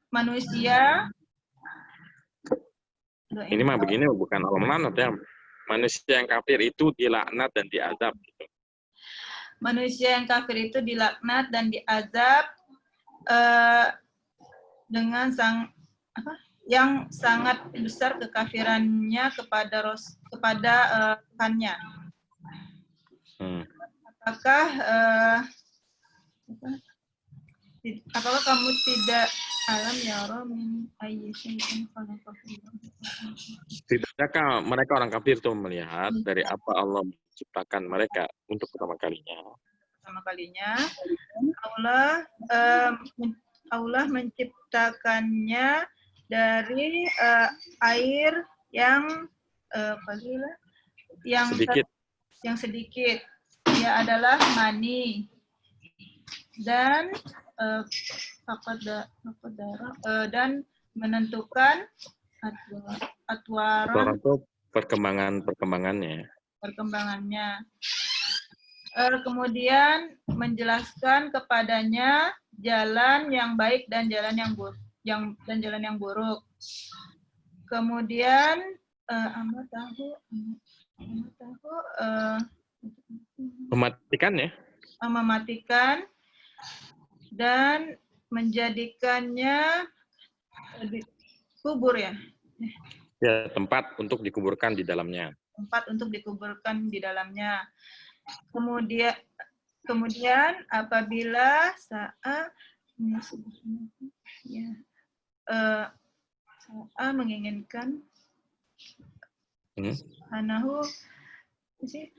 manusia. Ini mah begini, bukan Allah melaknat ya. Manusia yang kafir itu dilaknat dan diazab. Gitu. Manusia yang kafir itu dilaknat dan diazab dengan yang sangat besar kekafirannya kepada Tuhannya. Apakah kamu tidak alam ya min ayyi syai'in khalaqahu? Tidakkah mereka orang kafir itu melihat dari apa Allah menciptakan mereka untuk pertama kalinya? Allah menciptakannya dari air yang sedikit. Dia adalah mani dan dan menentukan atwaran perkembangannya. Kemudian menjelaskan kepadanya jalan yang baik dan jalan yang buruk. Kemudian mematikan dan menjadikannya kubur ya. Ya, tempat untuk dikuburkan di dalamnya. Tempat untuk dikuburkan di dalamnya. Kemudian apabila sa'a ya, sa'a menginginkan anahu sih.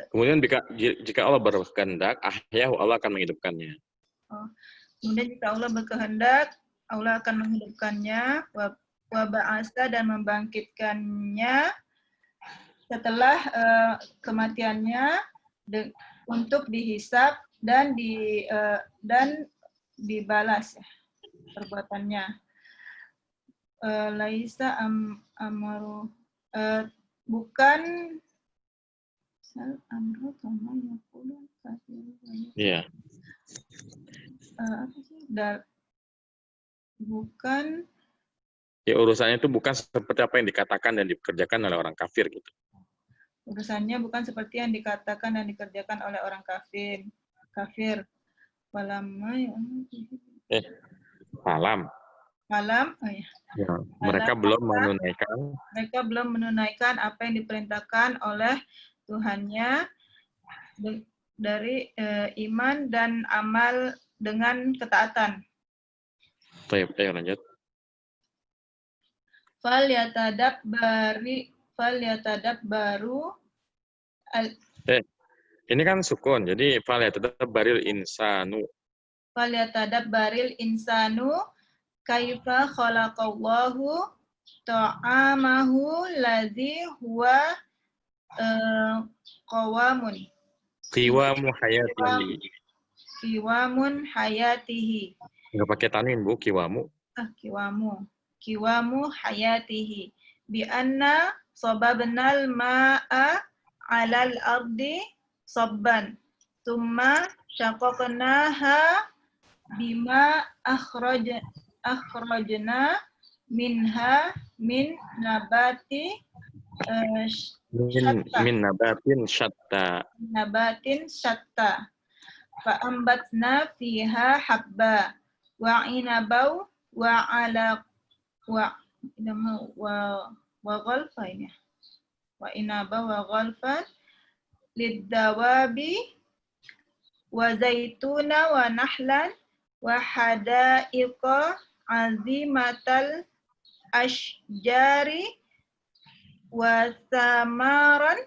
Kemudian jika Allah berkehendak, ahyahu, Allah akan menghidupkannya. Kemudian jika Allah berkehendak, Allah akan menghidupkannya, wa ba'asa, dan membangkitkannya setelah kematiannya untuk dihisab dan dibalas ya, perbuatannya. Laisa amaru, bukan amru kama yaqulu kafirun. Iya. Apa sih? Bukan Ya, urusannya itu bukan seperti apa yang dikatakan dan dikerjakan oleh orang kafir gitu. urusannya bukan seperti yang dikatakan dan dikerjakan oleh orang kafir. Walamma ya. Malam, oh ya. Ya, mereka belum menunaikan apa yang diperintahkan oleh Tuhannya dari iman dan amal dengan ketaatan. Baik, ayo lanjut. Falyatadabbaru Ini kan sukun, jadi falyatadabbaril insanu. Falyatadabbaril insanu kaifa khalaqallahu ta'amahu ladzi huwa qawamun. Qiwamu hayatihi. Qiwamun hayatihi. Nggak pakai tanwin, Bu, qiwamu. Qiwamu hayatihi. Bi anna sababnal ma'a 'alal ardi sabban. Tsumma syaqaqnaha bima akhrajna minha min nabati nabatin syatta fa ambatna fiha habba wa inabau wa ala wa ghalfan wa inaba wa ghalfan liddawabi wa zaituna wa nahlan wa hadaiqa azimatal ashjari wa samaran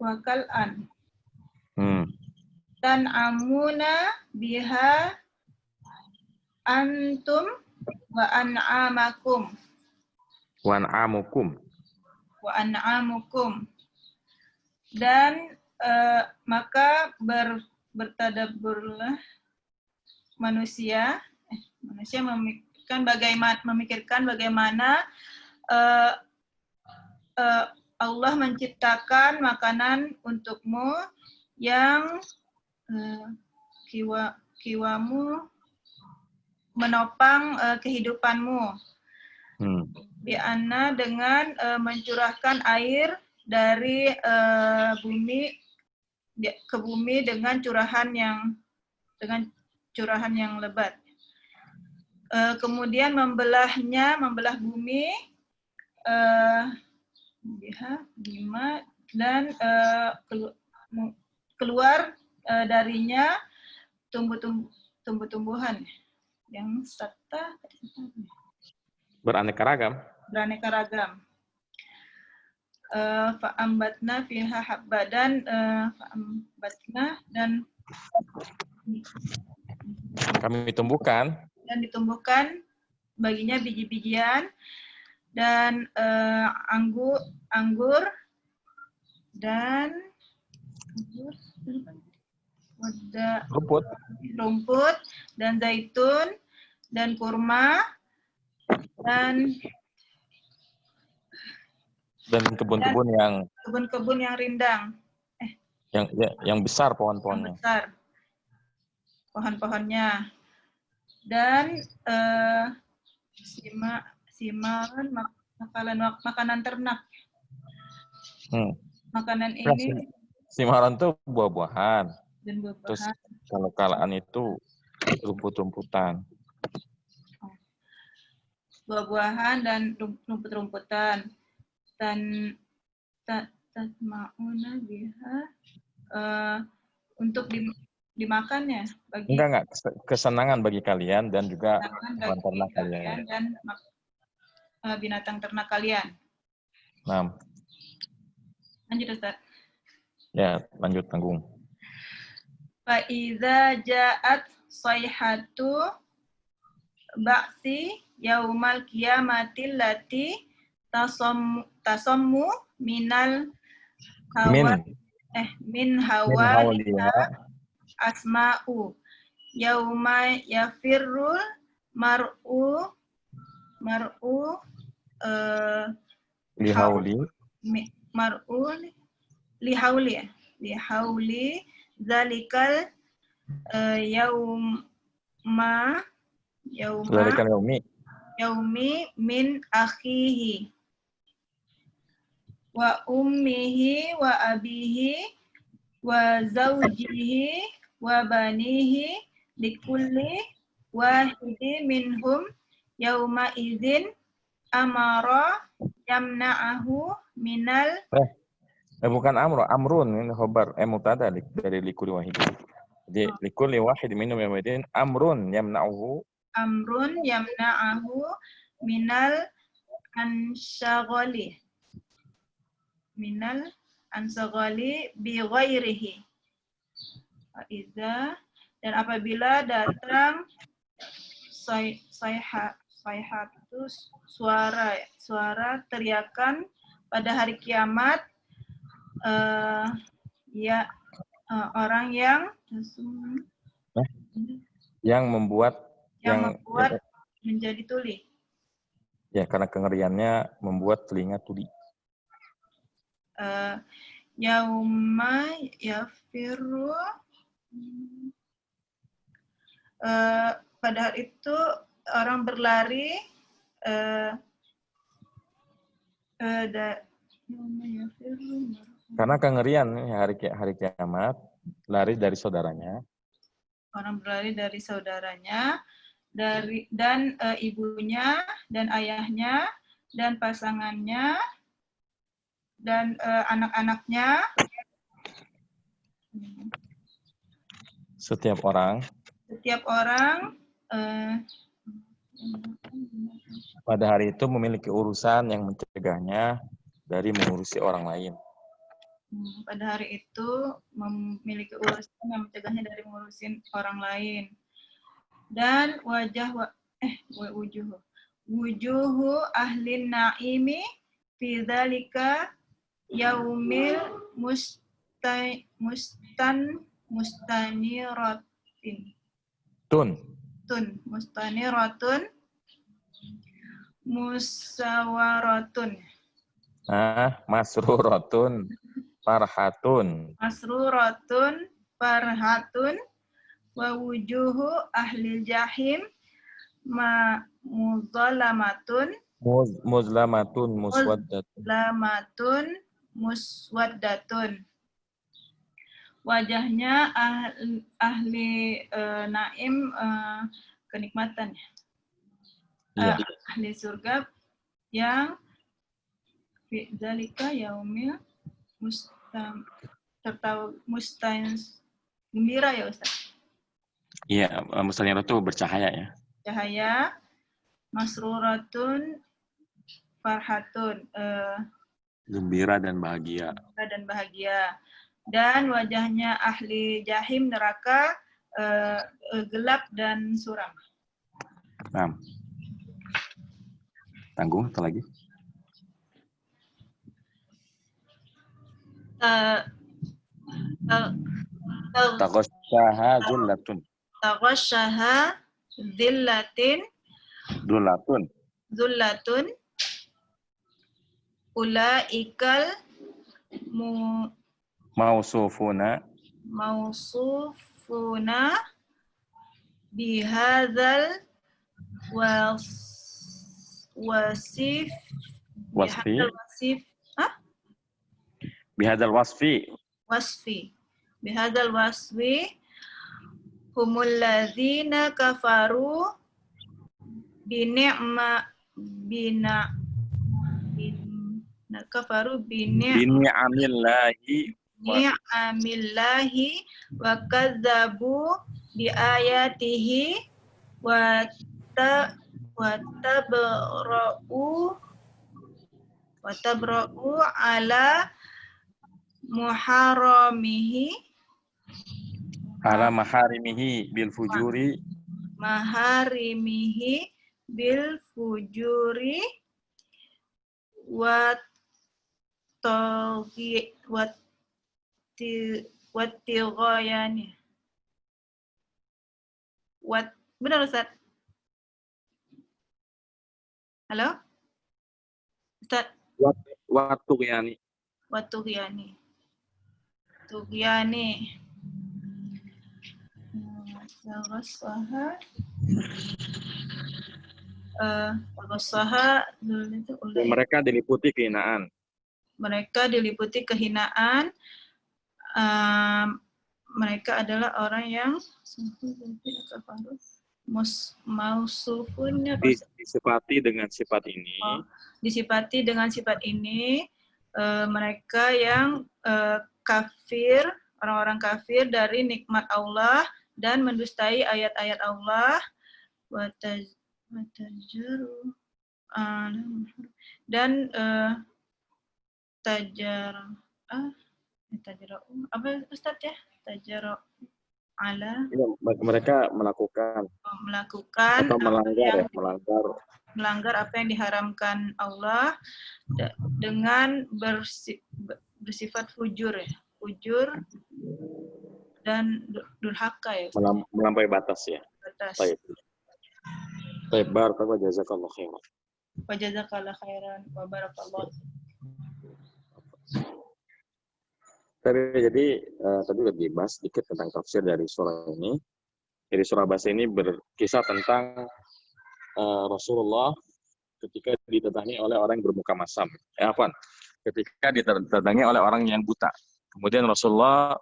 wakal'an dan amuna biha antum wa an'amakum dan maka bertadabburlah manusia memikirkan bagaimana Allah menciptakan makanan untukmu yang kiwamu menopang kehidupanmu. Bi'anna dengan mencurahkan air dari bumi ke bumi dengan curahan yang lebat. Kemudian membelah bumi bima dan keluar darinya tumbuh-tumbuhan yang beraneka ragam. Fa'ambatna fiha habba dan fa'ambatna dan kami tumbuhkan ditumbuhkan baginya biji-bijian dan anggur dan rumput dan zaitun dan kurma dan kebun-kebun yang rindang. Yang besar pohon-pohonnya. Pohon-pohonnya. Dan simaran makanan ternak. Makanan Nah, ini simaran tuh buah-buahan. dan Terus buah-buahan. kalau kalaan itu rumput-rumputan. Buah-buahan dan rumput-rumputan. Tasma'una biha untuk dimakan ya bagi Enggak, kesenangan bagi kalian dan juga hewan ternak kalian kalian. dan binatang ternak kalian. Nah, Lanjut Ustaz. ya lanjut Tanggung. Fa idza ja'at sayhatu ba'si yaumal qiyamati lati tasammu minal hawa min hawa asma'u yauma yafirrul mar'u lihauli zalikal yaumi min akhihi wa ummihi wa abihi wa zawjihi wa banihi likulli wahidi minhum yauma idzin amara yamna'ahu minal bukan amrun ini khobar mutada dari likulli wahid. Jadi likulli wahid minhum yauma idzin amrun yamna'ahu minal ansaghali bi ghairihi. Dan apabila datang sayhatu suara teriakan pada hari kiamat, orang yang membuat menjadi tuli. Ya, karena kengeriannya membuat telinga tuli. Yauma yafirru pada hari itu orang berlari karena kengerian hari kiamat, lari dari saudaranya. Orang berlari dari saudaranya, dan ibunya dan ayahnya dan pasangannya dan anak-anaknya. Setiap orang pada hari itu memiliki urusan yang mencegahnya dari mengurusi orang lain. Pada hari itu memiliki urusan yang mencegahnya dari mengurusi orang lain. Dan wujuhu ahlin naimi fi dzalika yaumil mustaniratun musawaratun masruratun farhatun wa wujuhu ahli jahim muzlamatun muswaddatun. Wajahnya ahli naim kenikmatan, ahli surga yang fi dzalika yaumil gembira ya Ustaz. Iya, misalnya itu bercahaya ya. Cahaya, masruratun, farhatun, gembira dan bahagia. Dan wajahnya ahli jahim neraka gelap dan suram. Nah, Tanggung, apa lagi? Taghasyaha dzullatun ulaikal mausufuna bihadzal wasif Bihadzal wasfi. Bihadzal wasfi humul ladzina kafaru Bini'amillahi ni'amillahi wa kadzabu bi ayatihi wa tabra'u ala muharramihi ala maharimihi bil fujuri wa tighyani. Benar Ustaz? Halo? Ustaz? Watughyani. Tughyani. Mereka diliputi kehinaan. Mereka adalah orang yang mausufunnya disifati dengan sifat ini. Disifati dengan sifat ini mereka yang kafir, orang-orang kafir dari nikmat Allah dan mendustai ayat-ayat Allah, dan apa Ustaz ya? Mereka melakukan atau melanggar apa yang diharamkan Allah dengan bersifat fujur dan durhaka ya. Melampaui batas ya. Baik, barakallahu jazakallahu khairan. Wa jazakallahu khairan wa barakallahu. Jadi tadi udah dibahas sedikit tentang tafsir dari surah ini. Jadi surah bahasa ini berkisah tentang Rasulullah ketika didatangi oleh orang yang bermuka masam. Ketika didatangi oleh orang yang buta. Kemudian Rasulullah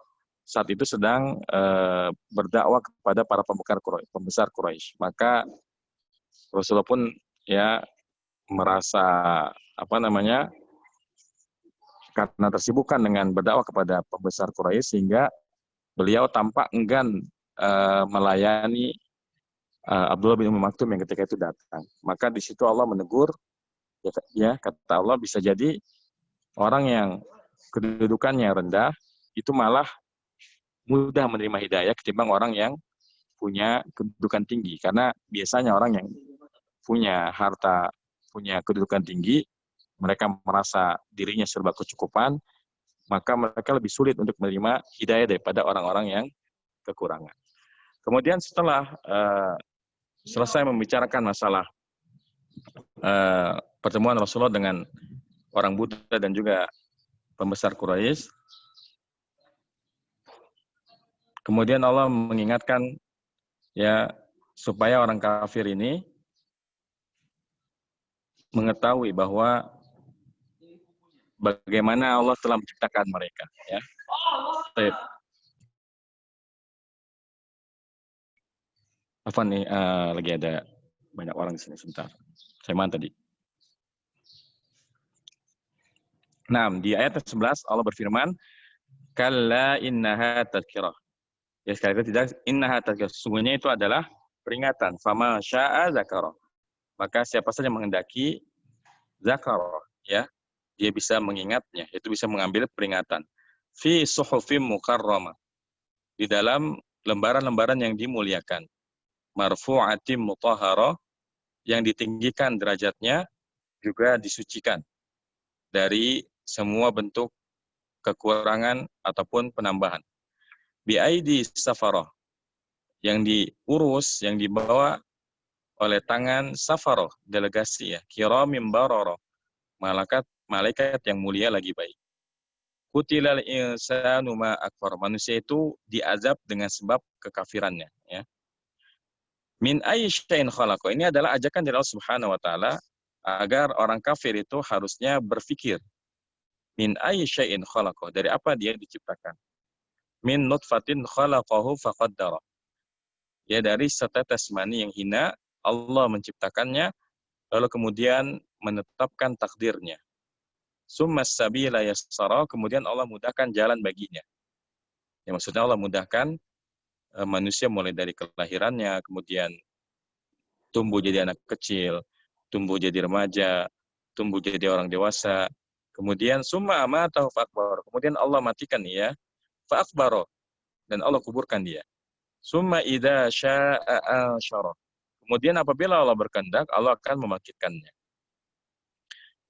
saat itu sedang berdakwah kepada para pembesar Quraisy. Maka Rasulullah pun ya merasa karena tersibukkan dengan berdakwah kepada pembesar Quraisy sehingga beliau tampak enggan melayani Abdullah bin Ummi Maktum yang ketika itu datang. Maka di situ Allah menegur, ya kata Allah, bisa jadi orang yang kedudukannya rendah itu malah mudah menerima hidayah ketimbang orang yang punya kedudukan tinggi. Karena biasanya orang yang punya harta, punya kedudukan tinggi, mereka merasa dirinya serba kecukupan, maka mereka lebih sulit untuk menerima hidayah daripada orang-orang yang kekurangan. Kemudian setelah selesai membicarakan masalah pertemuan Rasulullah dengan orang buta dan juga pembesar Quraisy, kemudian Allah mengingatkan ya supaya orang kafir ini mengetahui bahwa bagaimana Allah telah menciptakan mereka, ya. Apa nih, lagi ada banyak orang di sini, sebentar. Saya mana tadi? Nah, di ayat 11 Allah berfirman, "Kalla innaha tadhkirah." Ya, sekali lagi tidak, innaha tadhkirah. Sesungguhnya itu adalah peringatan. Fama syaa dzakara. Maka siapa saja menghendaki dzakara, ya, dia bisa mengingatnya, itu bisa mengambil peringatan. Fi suhufim mukarramah. Di dalam lembaran-lembaran yang dimuliakan. Marfu'atim mutahharah, yang ditinggikan derajatnya, juga disucikan dari semua bentuk kekurangan ataupun penambahan. Bi'aidi safarah, yang diurus, yang dibawa oleh tangan safarah, delegasi ya, kiramim bararah, malaikat yang mulia lagi baik. Kutilal insanu ma akfar, manusia itu diazab dengan sebab kekafirannya, ya. Min ayyi syai'in khalaqa, ini adalah ajakan dari Allah Subhanahu wa taala agar orang kafir itu harusnya berpikir Min ayyi syai'in khalaqah. Dari apa dia diciptakan? Min nutfatin khalaqahu faqaddara. Ya, dari setetes mani yang hina, Allah menciptakannya, lalu kemudian menetapkan takdirnya. Summas sabila yassara, kemudian Allah mudahkan jalan baginya. Ya, maksudnya Allah mudahkan manusia mulai dari kelahirannya, kemudian tumbuh jadi anak kecil, tumbuh jadi remaja, tumbuh jadi orang dewasa, kemudian summa amatahu fa'akbar, kemudian Allah matikan dia, fa'akbar, dan Allah kuburkan dia. Summa idza syaa'a ansyara, kemudian apabila Allah berkehendak, Allah akan membangkitkannya.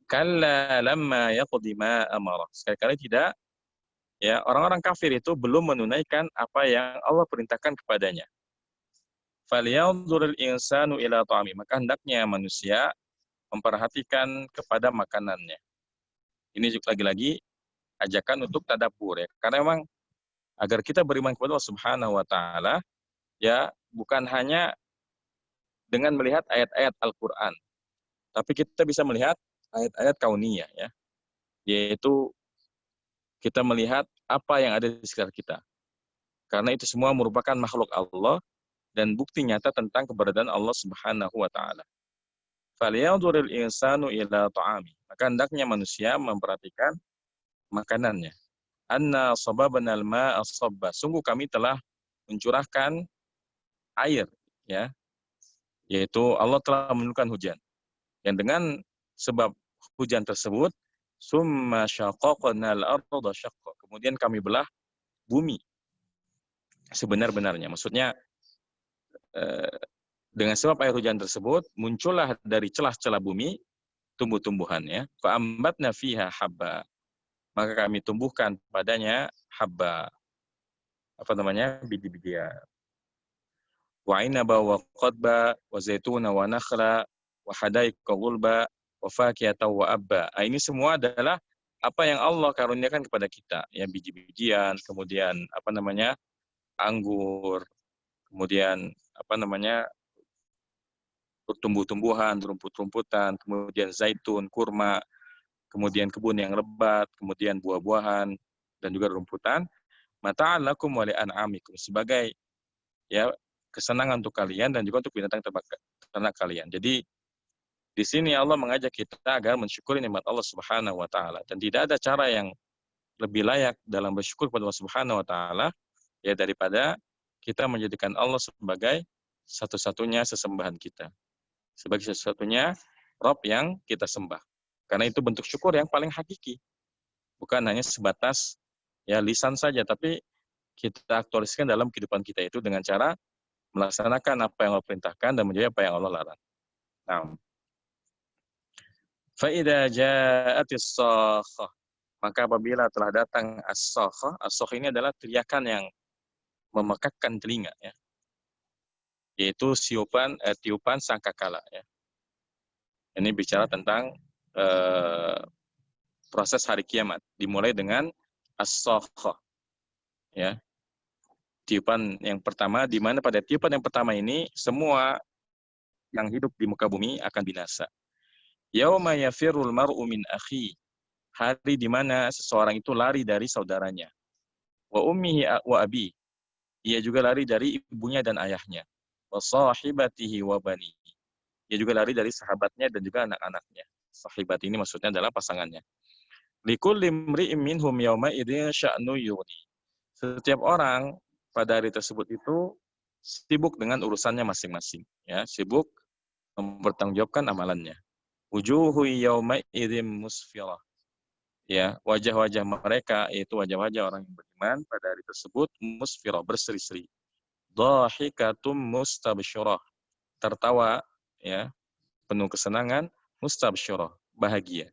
Kalla lamma yaqdi ma amara, sekali-kali tidak, ya, orang-orang kafir itu belum menunaikan apa yang Allah perintahkan kepadanya. Falyanzuril insanu ila ta'ami, maka hendaknya manusia memperhatikan kepada makanannya. Ini juga lagi-lagi ajakan untuk tadabbur, ya. Karena memang agar kita beriman kepada Allah Subhanahu wa taala, ya, bukan hanya dengan melihat ayat-ayat Al-Qur'an, tapi kita bisa melihat ayat-ayat kauniyah, ya. Yaitu kita melihat apa yang ada di sekitar kita. Karena itu semua merupakan makhluk Allah dan bukti nyata tentang keberadaan Allah Subhanahu wa taala. Falyanzuril insanu ila ta'ami, maka hendaknya manusia memperhatikan makanannya. Anna sababnal ma'a sabba, sungguh kami telah mencurahkan air, ya, yaitu Allah telah menurunkan hujan. Dan dengan sebab hujan tersebut, summa syaqaqnal arda syaqqa, kemudian kami belah bumi sebenar-benarnya. Maksudnya dengan sebab air hujan tersebut muncullah dari celah-celah bumi tumbuh-tumbuhan, ya. Fa'ambatna fiha habba, maka kami tumbuhkan padanya habba, apa namanya, biji-bijian. Wa inaba wa qadba wa zaituna wa nakhla wa hadaiqa ghulba wa fakihatan wa abba. Ini semua adalah apa yang Allah karuniakan kepada kita, ya, biji-bijian, kemudian apa namanya, anggur, kemudian apa namanya, tumbuh-tumbuhan, rumput-rumputan, kemudian zaitun, kurma, kemudian kebun yang lebat, kemudian buah-buahan dan juga rumputan. Mata'an lakum wa li'an'amikum, sebagai, ya, kesenangan untuk kalian dan juga untuk binatang ternak kalian. Jadi di sini Allah mengajak kita agar mensyukuri nikmat Allah Subhanahu wa taala, dan tidak ada cara yang lebih layak dalam bersyukur kepada Allah Subhanahu wa taala, ya, daripada kita menjadikan Allah sebagai satu-satunya sesembahan kita, sebagai satu-satunya Rabb yang kita sembah. Karena itu bentuk syukur yang paling hakiki. Bukan hanya sebatas, ya, lisan saja, tapi kita aktualiskan dalam kehidupan kita itu dengan cara melaksanakan apa yang Allah perintahkan dan menjauhi apa yang Allah larang. Nah, fa idza ja'atis sakhah, maka apabila telah datang as-sakhah, as-sakhah ini adalah teriakan yang memekakkan telinga, ya. Yaitu tiupan sangkakala, ya. Ini bicara tentang proses hari kiamat, dimulai dengan as-sakhah, ya. Tiupan yang pertama, di mana pada tiupan yang pertama ini semua yang hidup di muka bumi akan binasa. Yauma yafirul mar'u min akhi, hari di mana seseorang itu lari dari saudaranya. Wa ummihi wa abi, ia juga lari dari ibunya dan ayahnya. Wa sahibatihi wa bani, ia juga lari dari sahabatnya dan juga anak-anaknya. Sahibat ini maksudnya adalah pasangannya. Likulli imri'in minhum yauma idzin sya'nu yughni, setiap orang pada hari tersebut itu sibuk dengan urusannya masing-masing, ya, sibuk mempertanggungjawabkan amalannya. Wujuhu yauma idzin musfirah, ya, wajah-wajah mereka, yaitu wajah-wajah orang yang beriman pada hari tersebut, musfirah, berseri-seri. Dhahikatum mustabsyirah, tertawa, ya, penuh kesenangan, mustabsyirah, bahagia.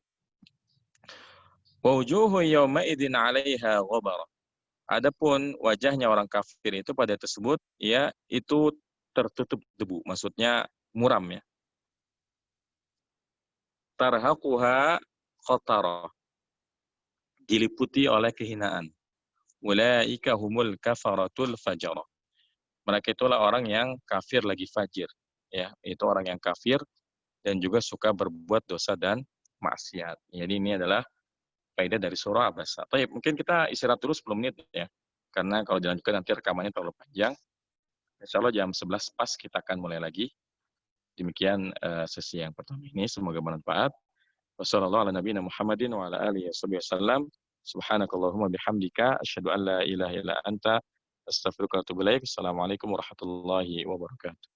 Wa wujuhu yauma idzin 'alaiha ghabarah, adapun wajahnya orang kafir itu pada tersebut, ya, itu tertutup debu, maksudnya muram, ya. Tarhaquha qatarah, diliputi oleh kehinaan. Ulaika humul kafaratul fajarah, mereka itulah orang yang kafir lagi fajir, ya, itu orang yang kafir dan juga suka berbuat dosa dan maksiat. Jadi ini adalah faedah dari surah Abasa. Baik, mungkin kita istirahat dulu 10 menit ya. Karena kalau dilanjutkan nanti rekamannya terlalu panjang. Insya Allah jam 11 pas kita akan mulai lagi. Demikian sesi yang pertama ini. Semoga bermanfaat. Wassalamualaikum warahmatullahi wabarakatuh. Subhanakallahumma bihamdika. Asyhadu an la ilaha illa anta. Astaghfiruka wa atubu ilaik. Assalamualaikum warahmatullahi wabarakatuh.